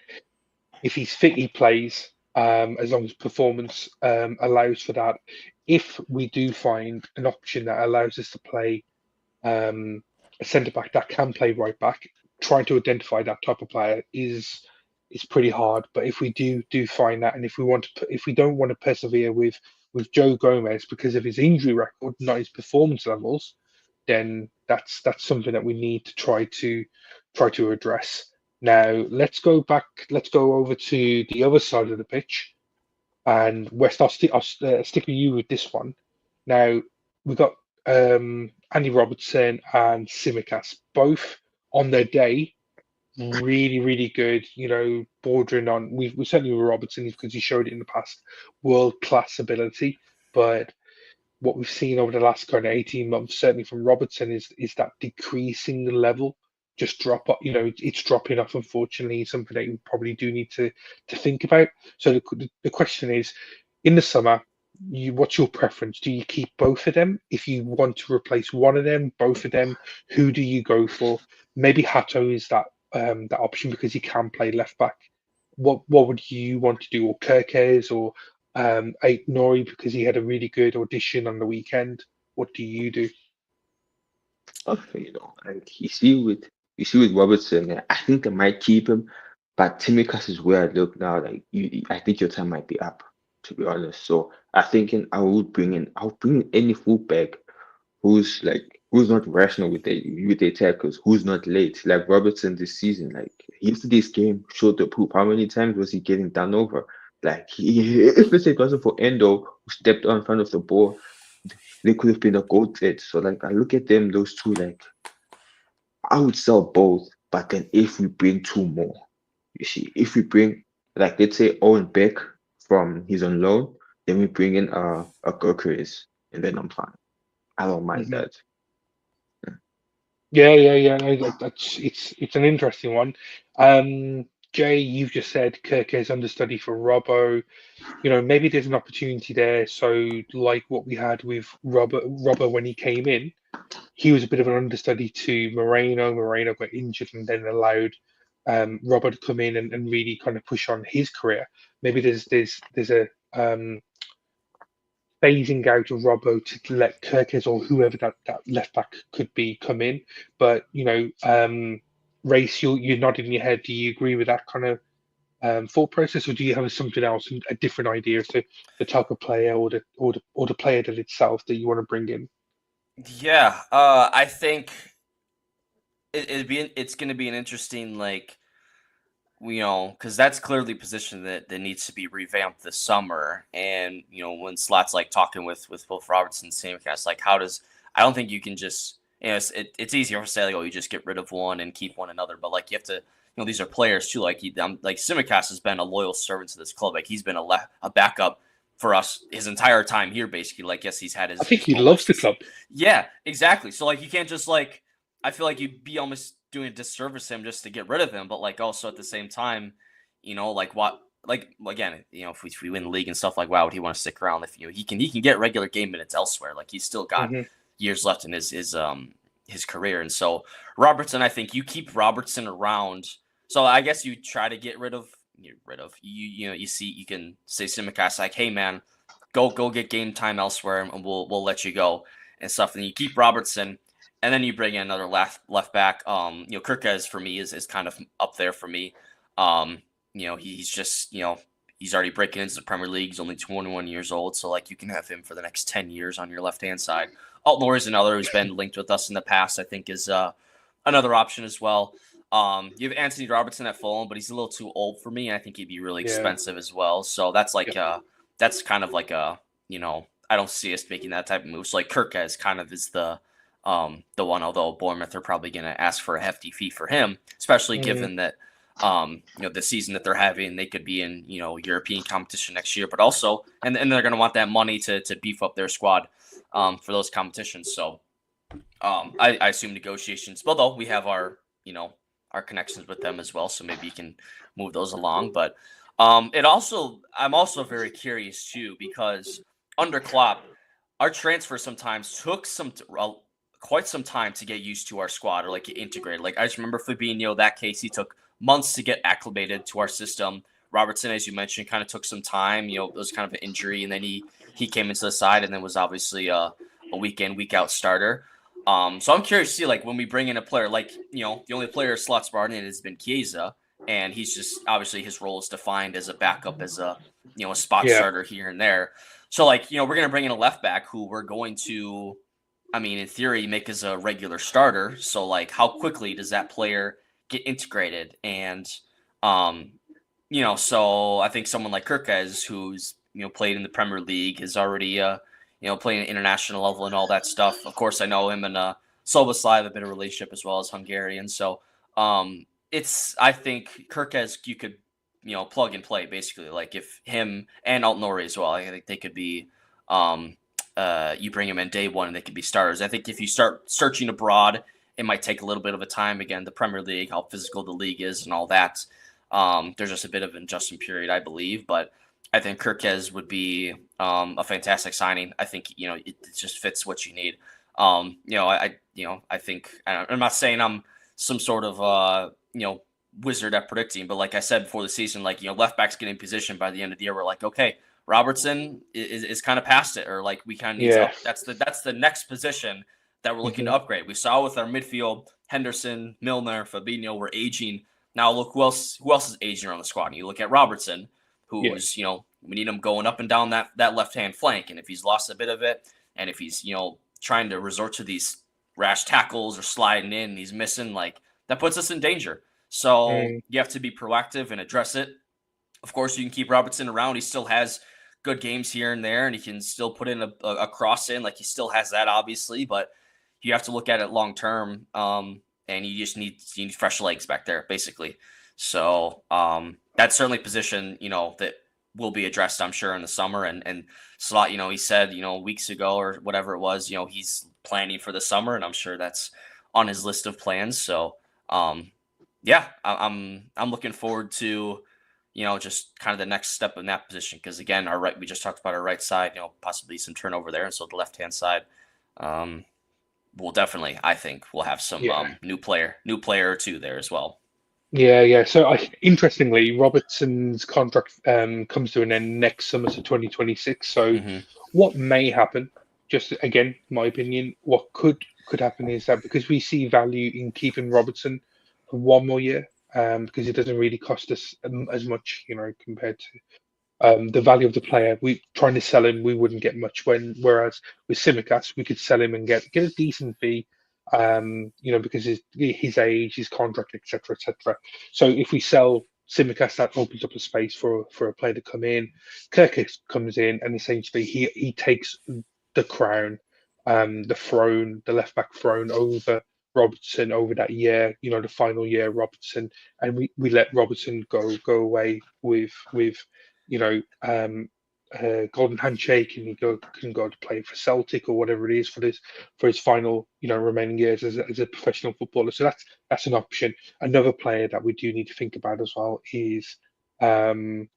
If he's fit, he plays, as long as performance allows for that. If we do find an option that allows us to play a centre back that can play right back, trying to identify that type of player is pretty hard. But if we do find that, and if we don't want to persevere with Joe Gomez because of his injury record, not his performance levels, then that's something that we need to try to address. Now let's go back. Let's go over to the other side of the pitch, and West. I'll stick with you with this one. Now we've got Andy Robertson and Simicast both on their day really, really good, bordering on we certainly with Robertson because he showed it in the past, world class ability. But what we've seen over the last kind of 18 months, certainly from Robertson, is that decreasing level just drop off, it's dropping off, unfortunately, something that you probably do need to think about. So the question is, in the summer, what's your preference? Do you keep both of them? If you want to replace one of them, both of them, who do you go for? Maybe Hato is that option because he can play left back. What would you want to do? Or Kirkes or Ait Nori because he had a really good audition on the weekend. What do you do? Okay, like you see with Robertson, I think I might keep him, but Timicas is where I look now. Like I think your time might be up, to be honest. So I would bring in any fullback who's not rational with the tackles, who's not late. Like Robertson this season, like yesterday's game showed the proof. How many times was he getting done over? Like if it wasn't for Endo who stepped on in front of the ball, they could have been a goal threat. So like I look at them, those two, like I would sell both, but then if we bring two more, you see, if we bring like let's say Owen Beck from he's on loan, then we bring in a Gokris, and then I'm fine. I don't mind Mhm. that. Yeah. No, that's it's an interesting one. Jay, you've just said Kirke's understudy for Robbo. Maybe there's an opportunity there. So, like what we had with Robbo when he came in, he was a bit of an understudy to Moreno. Moreno got injured and then allowed Robbo to come in and really kind of push on his career. Maybe there's a phasing out of Robbo to let Kirkes or whoever that left back could be come in. But Race, you're nodding your head. Do you agree with that kind of thought process, or do you have something else, a different idea as to the type of player or the player that itself that you want to bring in? Yeah, I think it's going to be an interesting because that's clearly a position that needs to be revamped this summer. And when Slot's like talking with both Robertson and Samcast, like I don't think you can just it's easier to say like, oh, you just get rid of one and keep one another, but like you have to these are players too. Like like Simicast has been a loyal servant to this club. Like he's been a backup for us his entire time here, basically. Like yes, he's had I think his he loves moments. the club. Yeah, exactly. So like you can't just like I feel like you'd be almost doing a disservice to him just to get rid of him, but like also at the same time, like what like again, if we win the league and stuff like why would he want to stick around if he can get regular game minutes elsewhere. Like he's still got Hmm. years left in his career. And so Robertson, I think you keep Robertson around. So I guess you try to get rid of you see you can say Simicast like, hey man, go get game time elsewhere and we'll let you go and stuff. And you keep Robertson and then you bring in another left back. Kirkes for me is kind of up there for me. He's just he's already breaking into the Premier League. He's only 21 years old, so like you can have him for the next 10 years on your left hand side. Altnor is another who's been linked with us in the past. I think is another option as well. You have Anthony Robertson at Fulham, but he's a little too old for me. I think he'd be really Yeah. expensive as well. So that's like Yep. that's kind of like I don't see us making that type of move. So like Kirkes kind of is the one, although Bournemouth are probably going to ask for a hefty fee for him, especially Mm, given that the season that they're having, they could be in European competition next year, but also and they're going to want that money to beef up their squad for those competitions. So I assume negotiations, although we have our connections with them as well, so maybe you can move those along. But I'm also very curious too because under Klopp, our transfer sometimes took quite some time to get used to our squad or like get integrated. Like I just remember Fabinho, that case, he took months to get acclimated to our system. Robertson, as you mentioned, kind of took some time. It was kind of an injury, and then he came into the side, and then was obviously a week in, week out starter. So I'm curious to see like when we bring in a player like the only player slots brought in has been Chiesa, and he's just obviously his role is defined as a backup, as a spot yeah. starter here and there. So like we're gonna bring in a left back who we're going to, I mean, in theory, make as a regular starter. So like how quickly does that player get integrated. And so I think someone like Kirkez, who's played in the Premier League, is already playing at international level and all that stuff. Of course, I know him and Soboslai have a bit of a relationship as well as Hungarian. So I think Kirkez you could plug and play basically. Like if him and Altnori as well, I think they could be. You bring them in day one and they could be starters. I think if you start searching abroad, it might take a little bit of a time. Again, the Premier League, how physical the league is and all that. There's just a bit of an adjustment period, I believe, but I think Kirkez would be a fantastic signing. I think it just fits what you need. I think I'm not saying I'm some sort of wizard at predicting, but like I said before the season, like left backs getting position by the end of the year, we're like, okay, Robertson is kind of past it, or like we kind of need to that's the next position that we're looking to upgrade. We saw with our midfield, Henderson, Milner, Fabinho were aging. Now look who else is aging around the squad. And you look at Robertson, who's we need him going up and down that left hand flank, and if he's lost a bit of it, and if he's trying to resort to these rash tackles or sliding in, and he's missing, like that puts us in danger. So you have to be proactive and address it. Of course, you can keep Robertson around. He still has good games here and there, and he can still put in a cross in. Like he still has that, obviously, but you have to look at it long term. And you just need fresh legs back there, basically. So that's certainly a position, that will be addressed, I'm sure, in the summer. And Slot, he said, weeks ago or whatever it was, he's planning for the summer, and I'm sure that's on his list of plans. So I'm looking forward to just kind of the next step in that position, because again, we just talked about our right side, possibly some turnover there, and so the left hand side. We'll definitely, I think, we'll have some new player or two there as well. Yeah. So interestingly, Robertson's contract comes to an end next summer, so 2026. So what may happen, just again, my opinion, what could happen is that because we see value in keeping Robertson for one more year, because it doesn't really cost us as much, compared to the value of the player. We trying to sell him, we wouldn't get much. Whereas with Simicast, we could sell him and get a decent fee, because his age, his contract, etc., etc. So if we sell Simicast, that opens up a space for a player to come in. Kirkus comes in, and essentially he takes the crown, the throne, the left back throne over Robertson over that year, the final year Robertson, and we let Robertson go away with golden handshake, and he can go to play for Celtic or whatever it is for his final remaining years as a professional footballer. So that's an option. Another player that we do need to think about as well is Kanate.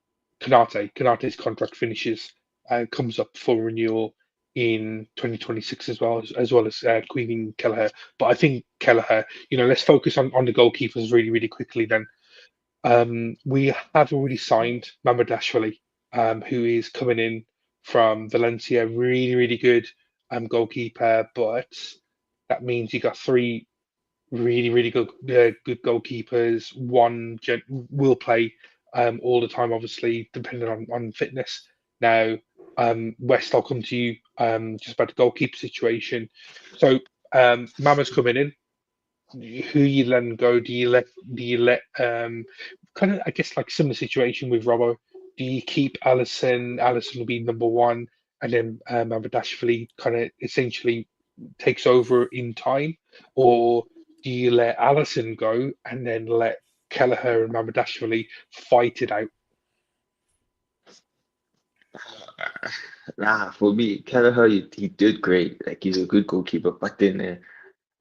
Kanate's contract finishes and comes up for renewal in 2026 as well as Queenie Kelleher. But I think Kelleher, let's focus on the goalkeepers really, really quickly then. We have already signed Mamadashvili, who is coming in from Valencia. Really, really good goalkeeper, but that means you got three really, really good goalkeepers. One will play all the time, obviously, depending on fitness. Now, West, I'll come to you just about the goalkeeper situation. So, Mama's coming in. Who you letting go? Do you let kind of, I guess, like similar situation with Robbo? Do you keep Allison? Allison will be number one, and then Abadashvili kind of essentially takes over in time, or do you let Allison go and then let Kelleher and Mamadashvili fight it out? For me, Kelleher, he did great. Like he's a good goalkeeper, but then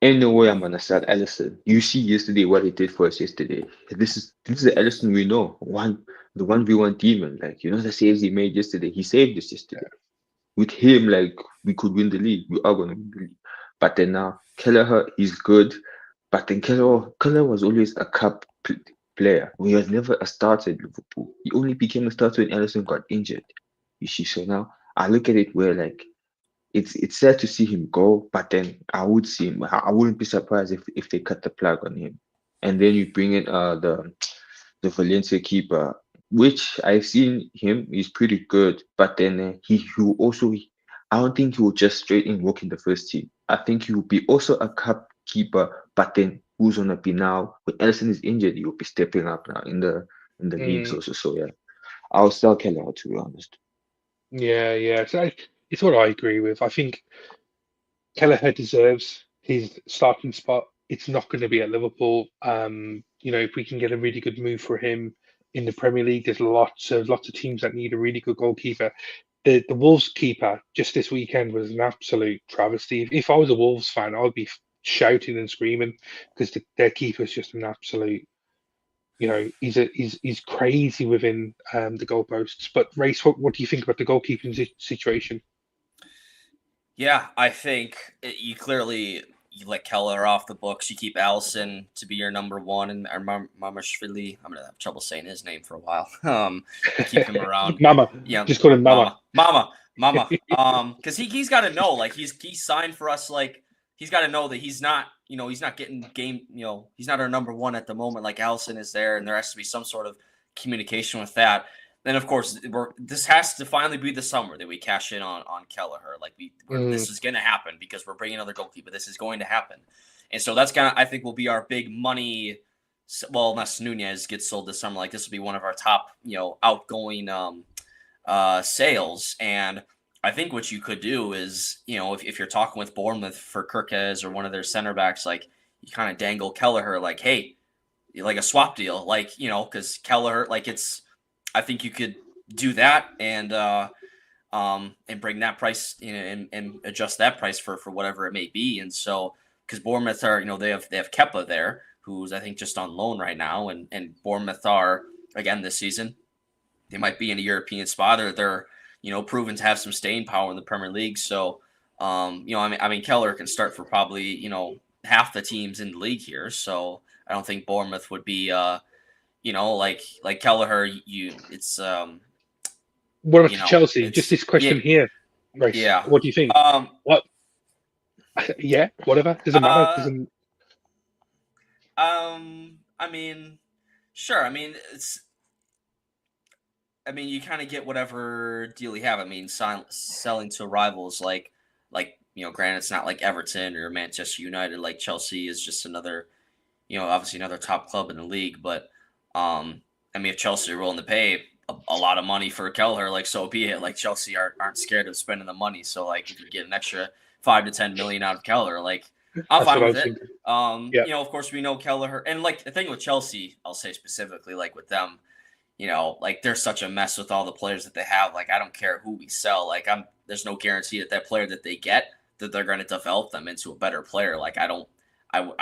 ain't no way I'm gonna start Ellison. You see yesterday what he did for us yesterday. This is the Ellison we know. The 1v1 demon. Like the saves he made yesterday. He saved us yesterday. With him, like we could win the league. We are gonna win the league. But then now Kelleher is good. But then Kelleher was always a cup player. He was never a starter at Liverpool. He only became a starter when Ellison got injured. You see, so now I look at it where like it's sad to see him go, but then I wouldn't be surprised if they cut the plug on him. And then you bring in the Valencia keeper, which I've seen him, he's pretty good, but then he will also, I don't think he will just straight in work in the first team. I think he will be also a cup keeper, but then who's gonna be now. When Ellison is injured, he'll be stepping up now in the leagues also. So yeah, I'll sell Kelleher, to be honest. Yeah. So it's what I agree with. I think Kelleher deserves his starting spot. It's not going to be at Liverpool. If we can get a really good move for him in the Premier League, there's lots of teams that need a really good goalkeeper. The Wolves keeper just this weekend was an absolute travesty. If I was a Wolves fan, I would be shouting and screaming because their keeper is just an absolute. He's crazy within the goalposts. But Race, what do you think about the goalkeeping situation? Yeah, I think you clearly you let Keller off the books. You keep Allison to be your number one, and Mamashvili. I'm gonna have trouble saying his name for a while. You keep him around. Mama, Yeah, just call him Mama. Mama. Because he's got to know, like he's signed for us. Like he's got to know that he's not getting game. He's not our number one at the moment. Like Allison is there, and there has to be some sort of communication with that. Then of course this has to finally be the summer that we cash in on Kelleher. Like this is going to happen because we're bringing another goalkeeper. This is going to happen, and so that's I think will be our big money. Well, unless Nunez gets sold this summer, like this will be one of our top outgoing sales. And I think what you could do is if you're talking with Bournemouth for Kirkes or one of their center backs, like you kind of dangle Kelleher like, hey, like a swap deal, like because Kelleher I think you could do that and bring that price, and adjust that price for whatever it may be. And so, because Bournemouth are, they have Kepa there, who's I think just on loan right now, and Bournemouth are again this season, they might be in a European spot, or they're proven to have some staying power in the Premier League. So, I mean, Keller can start for probably half the teams in the league here. So I don't think Bournemouth would be like Kelleher, it's what about Chelsea? Just this question here, Race. Yeah. What do you think? What? Yeah, whatever. Doesn't matter. Doesn't. I mean, sure. I mean, you kind of get whatever deal you have. I mean, selling to rivals like granted, it's not like Everton or Manchester United. Like Chelsea is just another, obviously another top club in the league, but. I mean, if Chelsea are willing to pay a lot of money for Kelleher, like so be it. Like Chelsea aren't scared of spending the money, so like if you get an extra 5 to 10 million out of Kelleher, like I'm fine with it. Of course we know Kelleher, and like the thing with Chelsea, I'll say specifically, like with them, like they're such a mess with all the players that they have. Like I don't care who we sell, like there's no guarantee that player that they get that they're going to develop them into a better player. Like I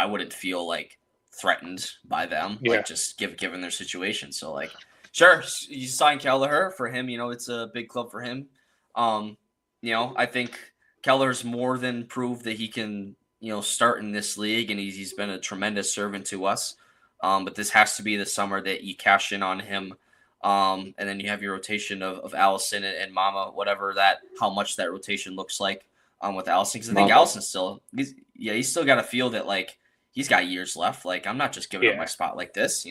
wouldn't feel like threatened by them, like just given their situation. So like, sure, you sign Kelleher for him. It's a big club for him. I think Kelleher's more than proved that he can, start in this league, and he's been a tremendous servant to us. But this has to be the summer that you cash in on him. And then you have your rotation of Allison and Mama, how much that rotation looks like with Allison. Because I think Allison he's still got to feel that like. He's got years left. Like I'm not just giving up my spot like this.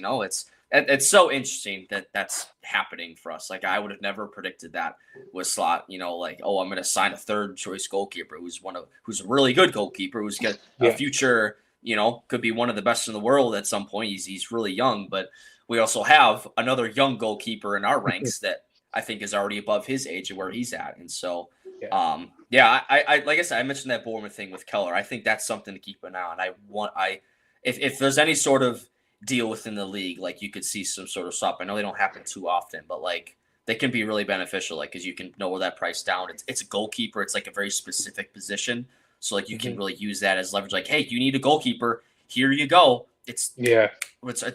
It's so interesting that that's happening for us. Like I would have never predicted that with Slot. Like I'm going to sign a third choice goalkeeper who's a really good goalkeeper who's got a future. Could be one of the best in the world at some point. He's really young, but we also have another young goalkeeper in our ranks that I think is already above his age and where he's at. And so, I like I said, I mentioned that Bournemouth thing with Keller. I think that's something to keep an eye on. If there's any sort of deal within the league, like you could see some sort of swap. I know they don't happen too often, but like they can be really beneficial. Like because you can lower that price down. It's a goalkeeper. It's like a very specific position, so like you can really use that as leverage. Like, hey, you need a goalkeeper. Here you go. It's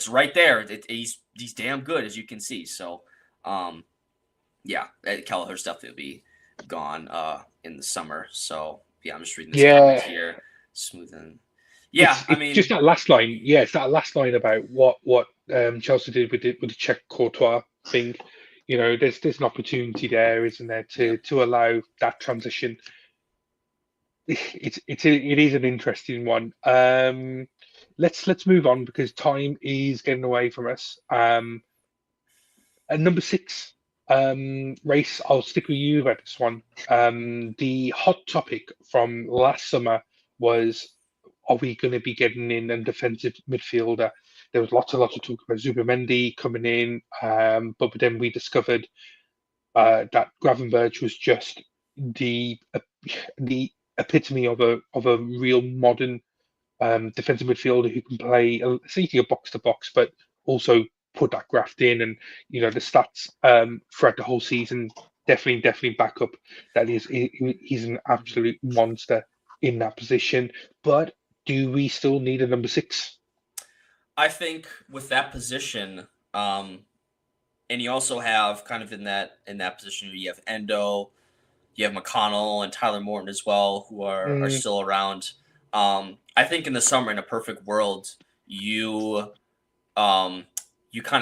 right there. He's damn good, as you can see. So, Kelleher's definitely be gone in the summer. So I'm just reading this comment here. Smoothing. It's just that last line. Yeah, it's that last line about what Chelsea did with the Czech Courtois thing. There's an opportunity there, isn't there, to allow that transition. It is an interesting one. Let's move on because time is getting away from us. At number 6. Race, I'll stick with you about this one. The hot topic from last summer was are we going to be getting in a defensive midfielder? There was lots and lots of talk about Zubimendi coming in, but then we discovered that Gravenberch was just the epitome of a real modern defensive midfielder who can play essentially a box to box, but also put that graft in. And the stats throughout the whole season definitely back up that he's an absolute monster in that position. But do we still need a number 6? I think with that position, and you also have kind of in that position, you have Endo, you have McConnell and Tyler Morton as well, who are still around. I think in the summer, in a perfect world, you kind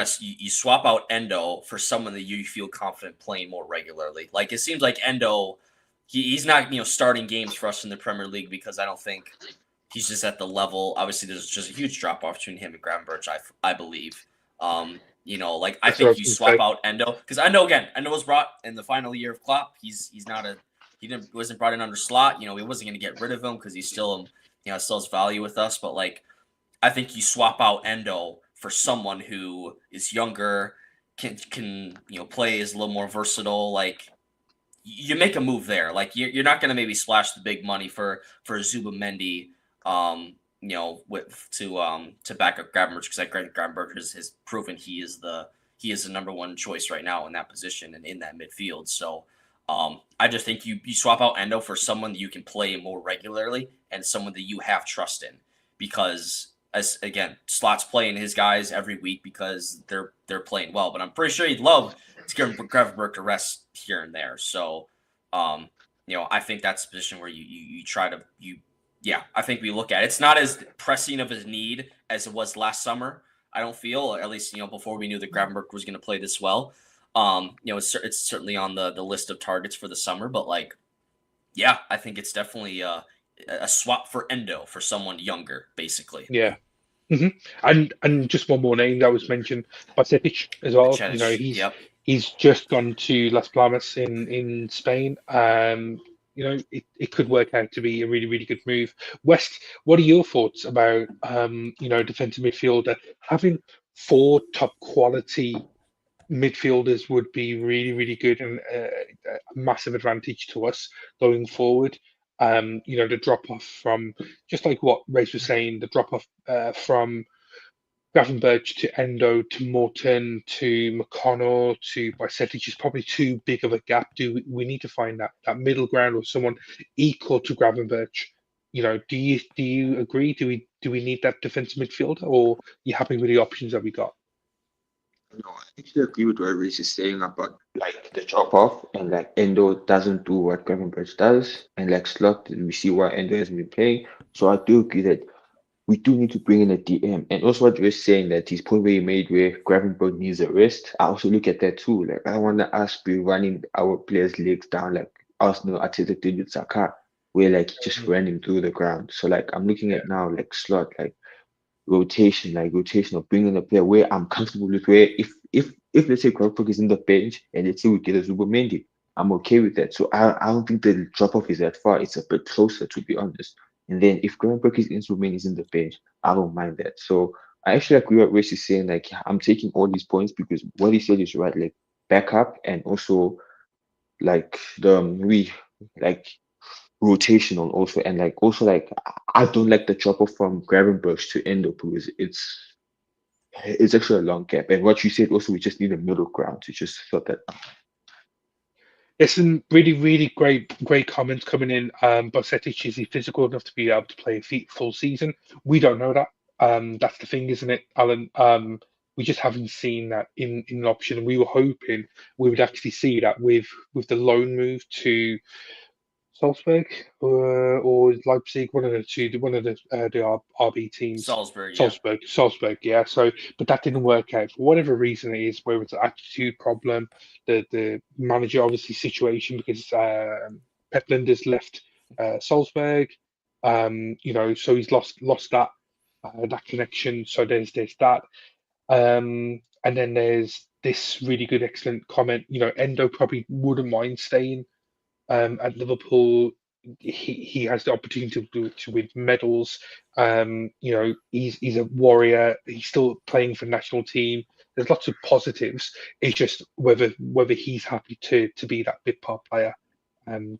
of you swap out Endo for someone that you feel confident playing more regularly. Like it seems like Endo, he's not starting games for us in the Premier League because I don't think he's just at the level. Obviously, there's just a huge drop off between him and Gravenberch, I believe. I think you swap out Endo because Endo was brought in the final year of Klopp. He wasn't brought in under Slot. We wasn't going to get rid of him because he's still still has value with us. But I think you swap out Endo for someone who is younger, can play, is a little more versatile. Like you make a move there. Like you're not going to maybe splash the big money for Zubimendi. To back up Gravenberch because Gravenberch has proven he is the number one choice right now in that position and in that midfield. So I just think you swap out Endo for someone that you can play more regularly and someone that you have trust in because Slot's playing his guys every week because they're playing well. But I'm pretty sure he'd love to give Gravenberch a rest here and there. So I think that's the position where you try to I think we look at it. It's not as pressing of a need as it was last summer. I don't feel, or at least before we knew that Gravenberch was going to play this well. It's certainly on the list of targets for the summer. But I think it's definitely a swap for Endo for someone younger, basically. Yeah. And just one more name that was mentioned, Bacetic as well. He's just gone to Las Palmas in Spain. It could work out to be a really, really good move. West, what are your thoughts about defensive midfielder? Having 4 top quality midfielders would be really, really good and a massive advantage to us going forward. The drop off from, just like what Race was saying, the drop off from Gravenberch to Endo to Morton to McConnell to Bicetic is probably too big of a gap. We need to find that middle ground or someone equal to Gravenberch? Do you agree? Do we need that defensive midfielder, or are you happy with the options that we got? No, I actually agree with what Reese is saying about the drop off and Endo doesn't do what Gravenberch does, and Slot we see why Endo hasn't been playing. So I do agree that we do need to bring in a DM. And also what you're saying that his point where he made where Gravenberch needs a rest, I also look at that too. I don't want us be running our players' legs down like Arsenal Arteta did with Saka, where just running through the ground. So I'm looking at now Slot, rotation of bringing a player where I'm comfortable with, where if let's say Gravenberch is in the bench and let's say we get a Zubimendi, I'm okay with that. So I don't think the drop off is that far. It's a bit closer, to be honest. And then if Gravenberch is in, Zubimendi is in the bench, I don't mind that. So I actually agree with what Rich is saying. I'm taking all these points because what he said is right. Backup and also rotational also, and I don't like the drop off from Gravenberch to Endo because it's actually a long gap. And what you said also, we just need a middle ground to just sort that out. There's some really, really great comments coming in. Bacetic, is he physical enough to be able to play a full season? We don't know that. That's the thing, isn't it, Alan? We just haven't seen that in an option, and we were hoping we would actually see that with the loan move to Salzburg or Leipzig, one of the two, one of the RB teams. Salzburg, yeah. So, but that didn't work out for whatever reason it is, whether it's an attitude problem, the manager obviously situation because Pep Linders left Salzburg, so he's lost that connection. So there's that, and then there's this really good, excellent comment. Endo probably wouldn't mind staying at Liverpool he has the opportunity to win medals. He's a warrior. He's still playing for national team. There's lots of positives. It's just whether he's happy to be that big part player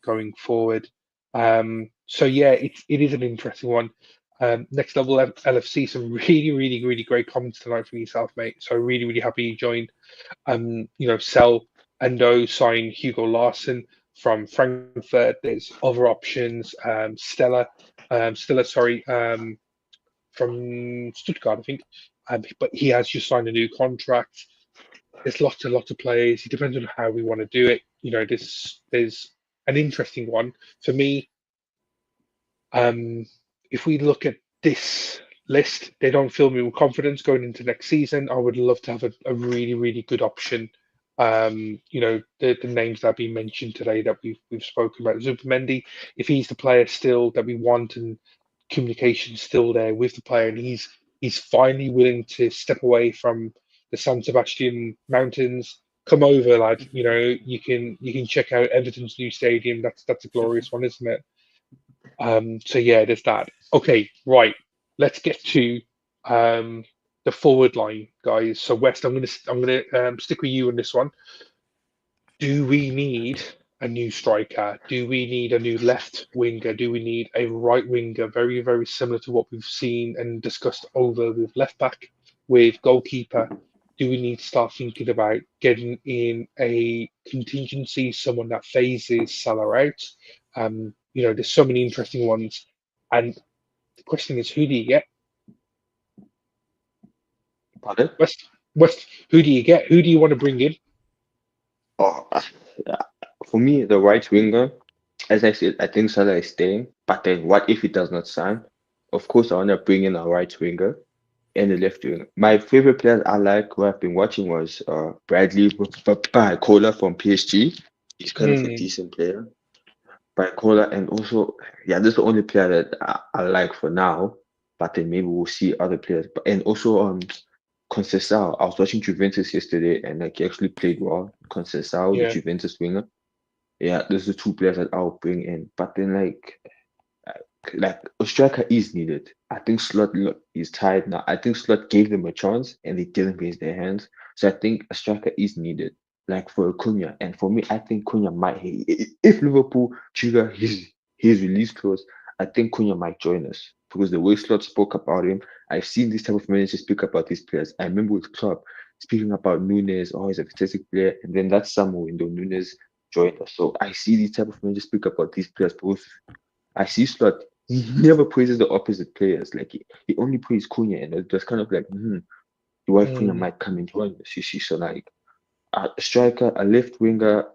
going forward. So yeah, it is an interesting one. Next level LFC, some really, really, really great comments tonight from yourself, mate. So really, really happy you joined. Sell Endo, sign Hugo Larson from Frankfurt. There's other options. From Stuttgart, I think. But he has just signed a new contract. There's lots of players. It depends on how we want to do it. There's an interesting one for me. If we look at this list, they don't fill me with confidence going into next season. I would love to have a really, really good option. The names that have been mentioned today that we've spoken about. Zubimendi, if he's the player still that we want and communication's still there with the player, and he's finally willing to step away from the San Sebastian mountains. Come over, lad. You can check out Everton's new stadium. That's a glorious one, isn't it? So yeah, there's that. Okay, right. Let's get to the forward line, guys. So West, I'm gonna stick with you on this one. Do we need a new striker? Do we need a new left winger? Do we need a right winger? Very, very similar to what we've seen and discussed over with left back, with goalkeeper. Do we need to start thinking about getting in a contingency, someone that phases Salah out? There's so many interesting ones. And the question is, who do you get? Pardon? West, who do you get? Who do you want to bring in? Oh, for me, the right winger, as I said, I think Salah is staying. But then, what if he does not sign? Of course, I want to bring in a right winger and a left winger. My favorite player I like who I've been watching was Bradley Barcola from PSG. He's kind of a Hmm, decent player. Barcola, and also, yeah, this is the only player that I like for now. But then maybe we'll see other players. And also, Conceição. I was watching Juventus yesterday, and like he actually played well. Conceição, the yeah. Juventus winger. Yeah, those are two players that I'll bring in. But then, like a striker is needed. I think Slot is tired now. I think Slot gave them a chance and they didn't raise their hands. So I think a striker is needed, like for Cunha. And for me, I think Cunha might. If Liverpool trigger his release clause, I think Cunha might join us because the way Slot spoke about him, I've seen this type of managers speak about these players. I remember with Klopp speaking about Nunes, oh, he's a fantastic player, and then that summer window, Nunes joined us. So I see these type of managers speak about these players both. I see Slot. He never praises the opposite players. Like he only praised Cunha, and it was kind of like, why Cunha Hmm, might come and join us. You see, so like a striker, a left winger,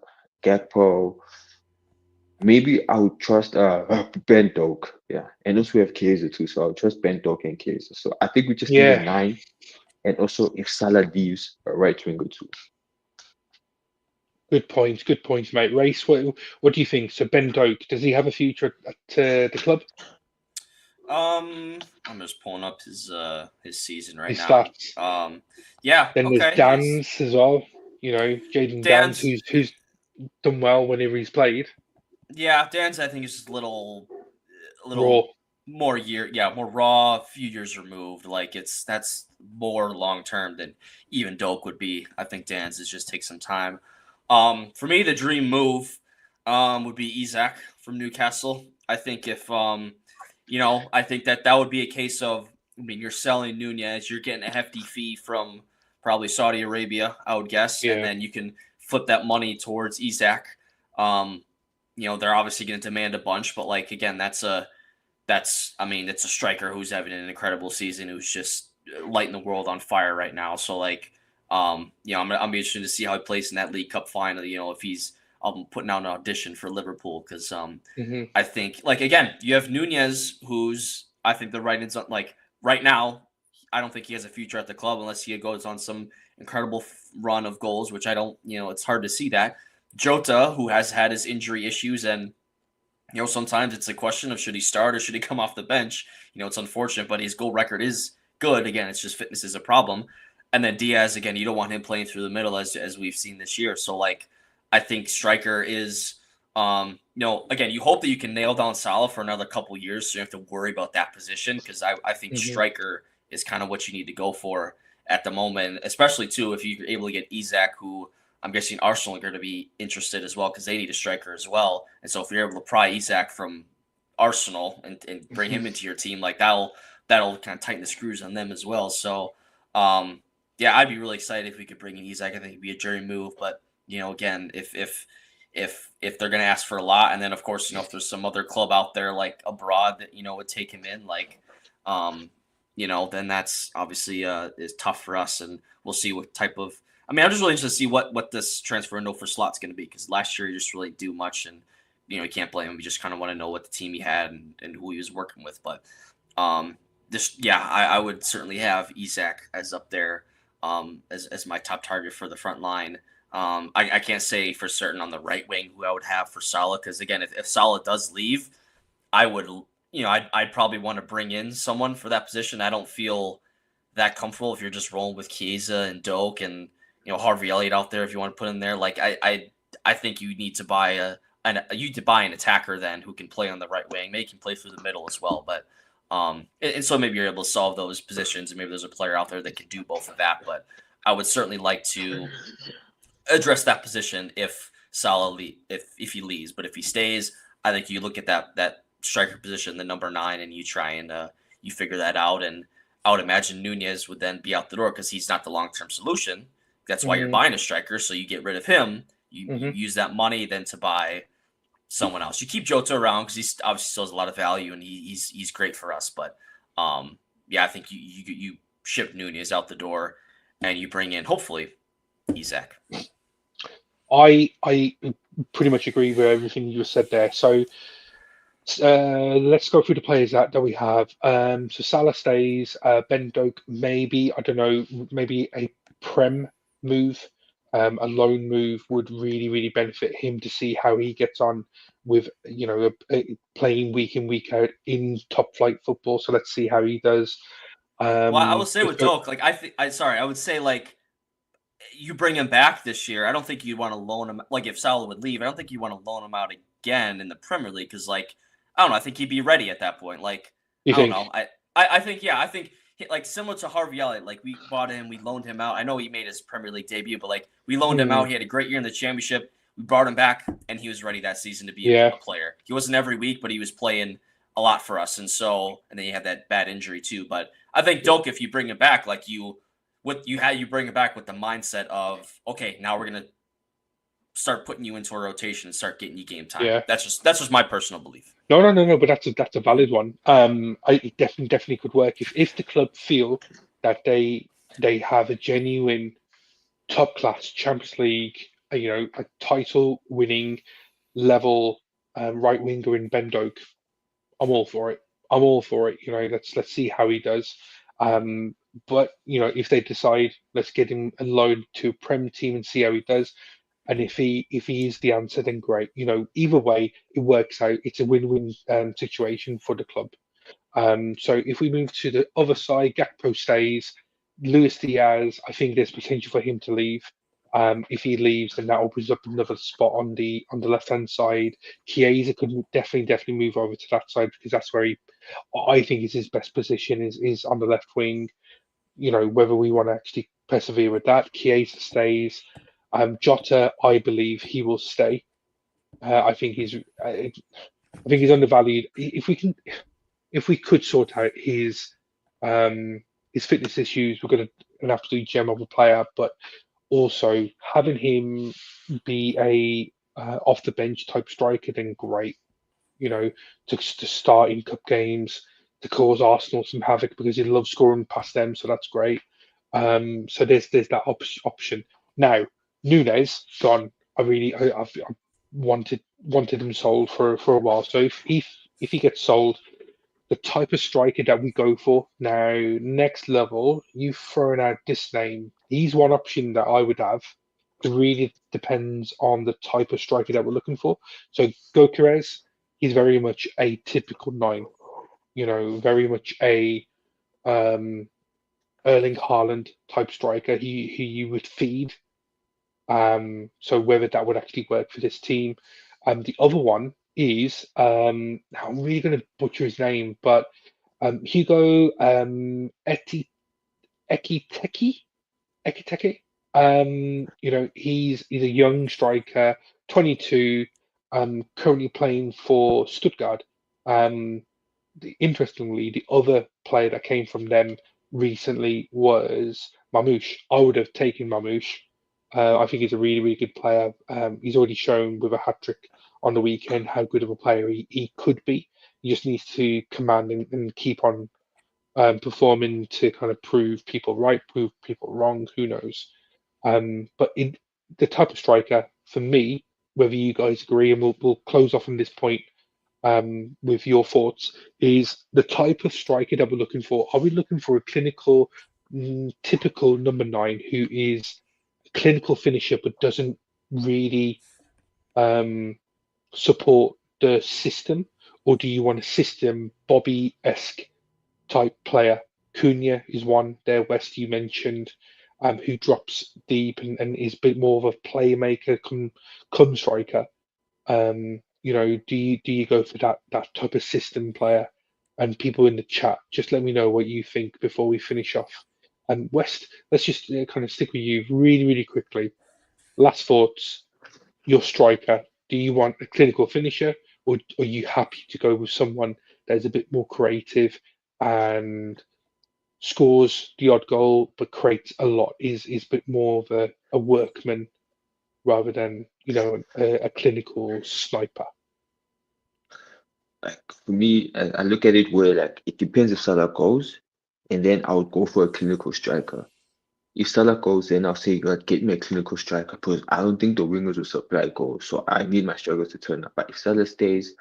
Gakpo. Maybe I would trust Ben Doak, yeah, and also we have Kaiser too, so I'll trust Ben Doak and Kaiser. So I think we just need a yeah. nine, and also if Salah leaves, a right winger too. Good points. Good points, mate. Race. What do you think? So Ben Doak, does he have a future at the club? I'm just pulling up his season right His now. stats. Yeah, Then there's okay. Dan's as well. Jaden Dan's, Dan's who's done well whenever he's played. Dan's I think is just a Raw. little more more raw, a few years removed. Like that's more long term than even Doak would be. I think Dan's is just take some time. For me, the dream move would be Isak from Newcastle. I think if I think that would be a case of, I mean, you're selling Nunez, you're getting a hefty fee from probably Saudi Arabia, I would guess, and Yeah. then you can flip that money towards Isak. They're obviously going to demand a bunch, but like again, it's a striker who's having an incredible season, who's just lighting the world on fire right now. So like, I'm be interested to see how he plays in that League Cup final. If he's putting out an audition for Liverpool, because Hmm. I think, like, again, you have Nunez, who's, I think the writing's on, like, right now, I don't think he has a future at the club unless he goes on some incredible run of goals, which I don't, it's hard to see that. Jota, who has had his injury issues, and, sometimes it's a question of should he start or should he come off the bench? It's unfortunate, but his goal record is good. Again, it's just fitness is a problem. And then Diaz, again, you don't want him playing through the middle as we've seen this year. So, like, I think striker is Again, you hope that you can nail down Salah for another couple years, so you don't have to worry about that position, because I think striker is kind of what you need to go for at the moment, especially too if you're able to get Isak, who I'm guessing Arsenal are going to be interested as well because they need a striker as well. And so if you're able to pry Isak from Arsenal and bring him into your team, like that'll kind of tighten the screws on them as well. So yeah, I'd be really excited if we could bring in Isak. I think it'd be a dream move, but again, if they're going to ask for a lot, and then of course if there's some other club out there like abroad that would take him in, like then that's obviously is tough for us, and we'll see what type of. I mean, I'm just really interested to see what this transfer window for Slot's going to be, because last year he just really do much, and you can't blame him. You just kind of want to know what the team he had and who he was working with. But I would certainly have Isak as up there as my top target for the front line. I can't say for certain on the right wing who I would have for Salah, because again, if Salah does leave, I would I'd probably want to bring in someone for that position. I don't feel that comfortable if you're just rolling with Chiesa and Doak and Harvey Elliott out there if you want to put in there. Like I think you need to buy an attacker then who can play on the right wing. Maybe he can play through the middle as well. But and so maybe you're able to solve those positions, and maybe there's a player out there that can do both of that. But I would certainly like to address that position if Salah if he leaves. But if he stays, I think you look at that striker position, the number 9, and you try and you figure that out. And I would imagine Nunez would then be out the door because he's not the long-term solution. That's why you're buying a striker, so you get rid of him. You use that money then to buy someone else. You keep Jota around because he obviously still has a lot of value, and he's great for us. But I think you ship Nunez out the door, and you bring in hopefully Isak. I pretty much agree with everything you said there. So let's go through the players that we have. So Salah stays. Ben Doak, maybe, I don't know, maybe a Prem move, a loan move would really benefit him to see how he gets on with playing week in week out in top flight football. So let's see how he does. Well, I would say with Doak, like I would say like you bring him back this year. I don't think you'd want to loan him. Like if Salah would leave, I don't think you want to loan him out again in the Premier League, because like I don't know. I think he'd be ready at that point. Like I don't know. I think like similar to Harvey Elliott. Like we bought him, we loaned him out. I know he made his Premier League debut, but like we loaned him out. He had a great year in the Championship. We brought him back, and he was ready that season to be a player. He wasn't every week, but he was playing a lot for us. And then he had that bad injury too. But I think Doak, if you bring him back, like you bring it back with the mindset of, okay, now we're gonna start putting you into a rotation and start getting you game time. Yeah. That's just my personal belief. No, but that's a valid one. It definitely could work if the club feel that they have a genuine top class Champions League, a title winning level right winger in Ben Doak. I'm all for it. Let's see how he does. But if they decide let's get him a loan to a Prem team and see how he does, and if he is the answer, then great. Either way, it works out. It's a win-win situation for the club. So if we move to the other side, Gakpo stays. Luis Diaz, I think there's potential for him to leave. If he leaves, then that opens up another spot on the left-hand side. Chiesa could definitely move over to that side, because that's where I think is his best position is on the left wing. Whether we want to actually persevere with that, Chiesa stays. Jota, I believe he will stay. I think he's undervalued. If we could sort out his fitness issues, we've got an absolute gem of a player. But also having him be a off the bench type striker, then great. To start in cup games, to cause Arsenal some havoc, because he loves scoring past them. So that's great. So there's that option. Now Nunez gone. I've wanted him sold for a while. So if he gets sold, the type of striker that we go for now, next level, you've thrown out this name. He's one option that I would have. It really depends on the type of striker that we're looking for. So Gyökeres, he's very much a typical 9. Very much a Erling Haaland type striker who you would feed. So whether that would actually work for this team. The other one is now I'm really going to butcher his name, but Hugo Ekiteke. Ekiteke. He's a young striker, 22, currently playing for Stuttgart. Um, Interestingly, the other player that came from them recently was Mamouche. I would have taken Mamouche. I think he's a really, really good player. He's already shown with a hat trick on the weekend how good of a player he could be. He just needs to command and keep on performing to kind of prove people right, prove people wrong. Who knows? But in the type of striker for me, whether you guys agree, and we'll close off on this point with your thoughts, is the type of striker that we're looking for. Are we looking for a clinical, typical number nine who is a clinical finisher but doesn't really um, support the system, or do you want a system Bobby-esque type player? Cunha is one there, West, you mentioned, who drops deep and is a bit more of a playmaker, come striker. Do you go for that type of system player? And people in the chat, just let me know what you think before we finish off. And West, let's just kind of stick with you really, really quickly. Last thoughts. Your striker. Do you want a clinical finisher, or are you happy to go with someone that is a bit more creative and scores the odd goal but creates a lot? Is a bit more of a workman rather than a clinical sniper. Like for me, I look at it where like it depends if Salah goes, and then I would go for a clinical striker. If Salah goes, then I'll say, like, get me a clinical striker because I don't think the wingers will supply goals. So I need my strikers to turn up. But if Salah stays,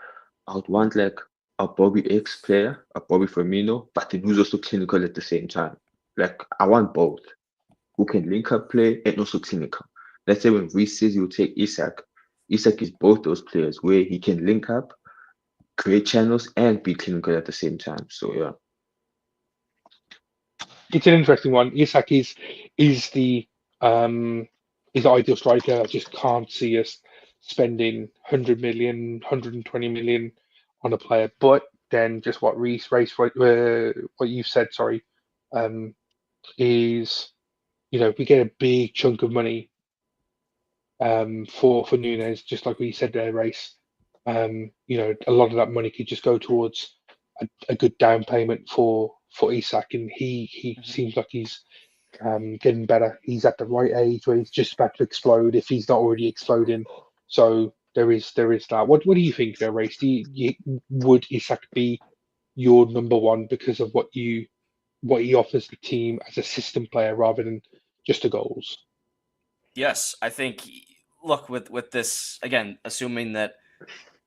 I would want like a Bobby X player, a Bobby Firmino, but then who's also clinical at the same time. Like I want both, who can link up play and also clinical. Let's say when Reece says he'll take Isak, Isak is both those players where he can link up, create channels, and be clinical at the same time. So yeah. It's an interesting one. Isak is the um is the ideal striker. I just can't see us spending 100 million, 120 million on a player. But then just what what you've said, sorry, is we get a big chunk of money for Nunes, just like we said there, Race. A lot of that money could just go towards a good down payment for Isak, and he Mhm. seems like he's getting better. He's at the right age where he's just about to explode if he's not already exploding. So there is that. What do you think there, Race? Would Isak be your number one because of what he offers the team as a system player rather than just the goals? Yes, I think. Look, with this again, assuming that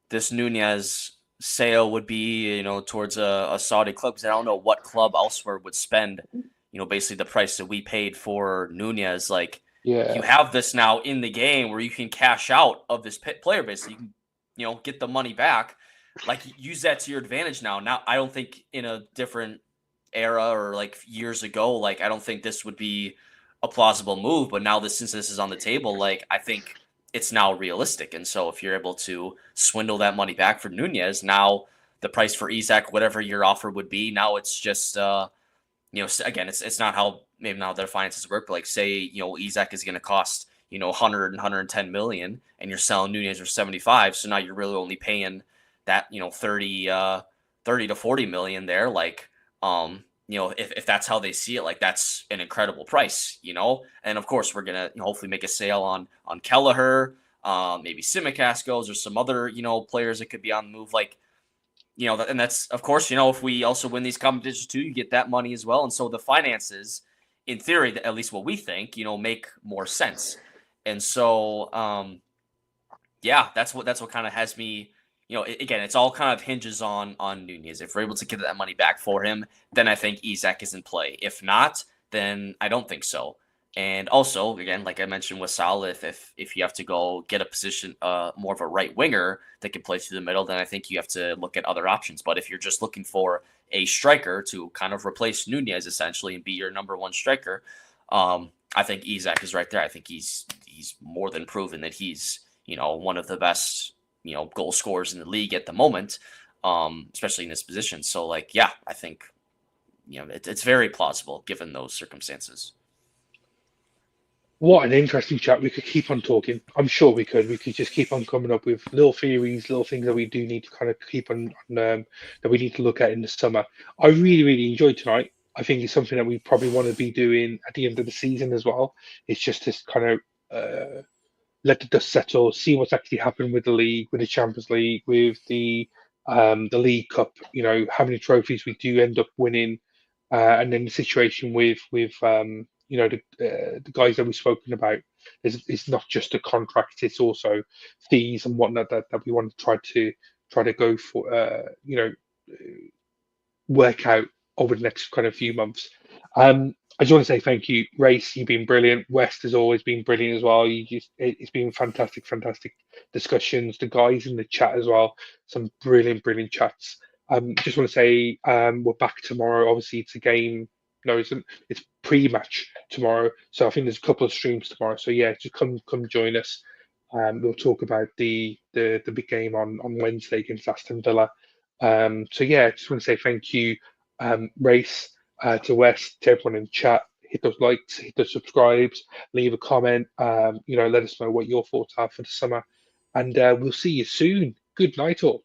this Nunez sale would be towards a Saudi club, because I don't know what club elsewhere would spend basically the price that we paid for Nunez. Like you Yeah. have this now in the game where you can cash out of this player base. You can get the money back. Like use that to your advantage now. Now I don't think in a different era or like years ago, like I don't think this would be a plausible move. But now since this is on the table, like I think it's now realistic. And so if you're able to swindle that money back for Nunez, now the price for Isak, whatever your offer would be, now it's just again, it's not how maybe now their finances work, but like say, Isak is going to cost, 100 and 110 million and you're selling Nunez for 75. So now you're really only paying that, 30 to 40 million there. Like, if that's how they see it, like that's an incredible price. And of course we're going to hopefully make a sale on Kelleher, maybe Simicast goes or some other, players that could be on the move. Like, and that's of course, if we also win these competitions too, you get that money as well. And so the finances, in theory, at least what we think, make more sense. And so, yeah, that's what kind of has me, again, it's all kind of hinges on Nunez. If we're able to get that money back for him, then I think Isak is in play. If not, then I don't think so. And also, again, like I mentioned with Salah, if you have to go get a position, more of a right winger that can play through the middle, then I think you have to look at other options. But if you're just looking for a striker to kind of replace Nunez essentially and be your number one striker, I think Isak is right there. I think he's more than proven that he's one of the best goal scorers in the league at the moment, especially in this position. So like, yeah, I think it's very plausible given those circumstances. What an interesting chat. We could keep on talking. I'm sure we could. We could just keep on coming up with little theories, little things that we do need to kind of keep on that we need to look at in the summer. I really, really enjoyed tonight. I think it's something that we probably want to be doing at the end of the season as well. It's just to kind of let the dust settle, see what's actually happened with the league, with the Champions League, with the League Cup. How many trophies we do end up winning, and then the situation with the guys that we've spoken about. It's not just the contracts; it's also fees and whatnot that we want to try to go for. Work out over the next kind of few months. I just want to say thank you, Race. You've been brilliant. West has always been brilliant as well. It's been fantastic discussions. The guys in the chat as well, some brilliant chats. Just want to say we're back tomorrow. Obviously, it's a game. No, it's pre-match tomorrow. So I think there's a couple of streams tomorrow. So yeah, just come join us. We'll talk about the big game on Wednesday against Aston Villa. So yeah, I just want to say thank you, Race, to West, to everyone in the chat. Hit those likes, hit those subscribes, leave a comment. Let us know what your thoughts are for the summer, and we'll see you soon. Good night, all.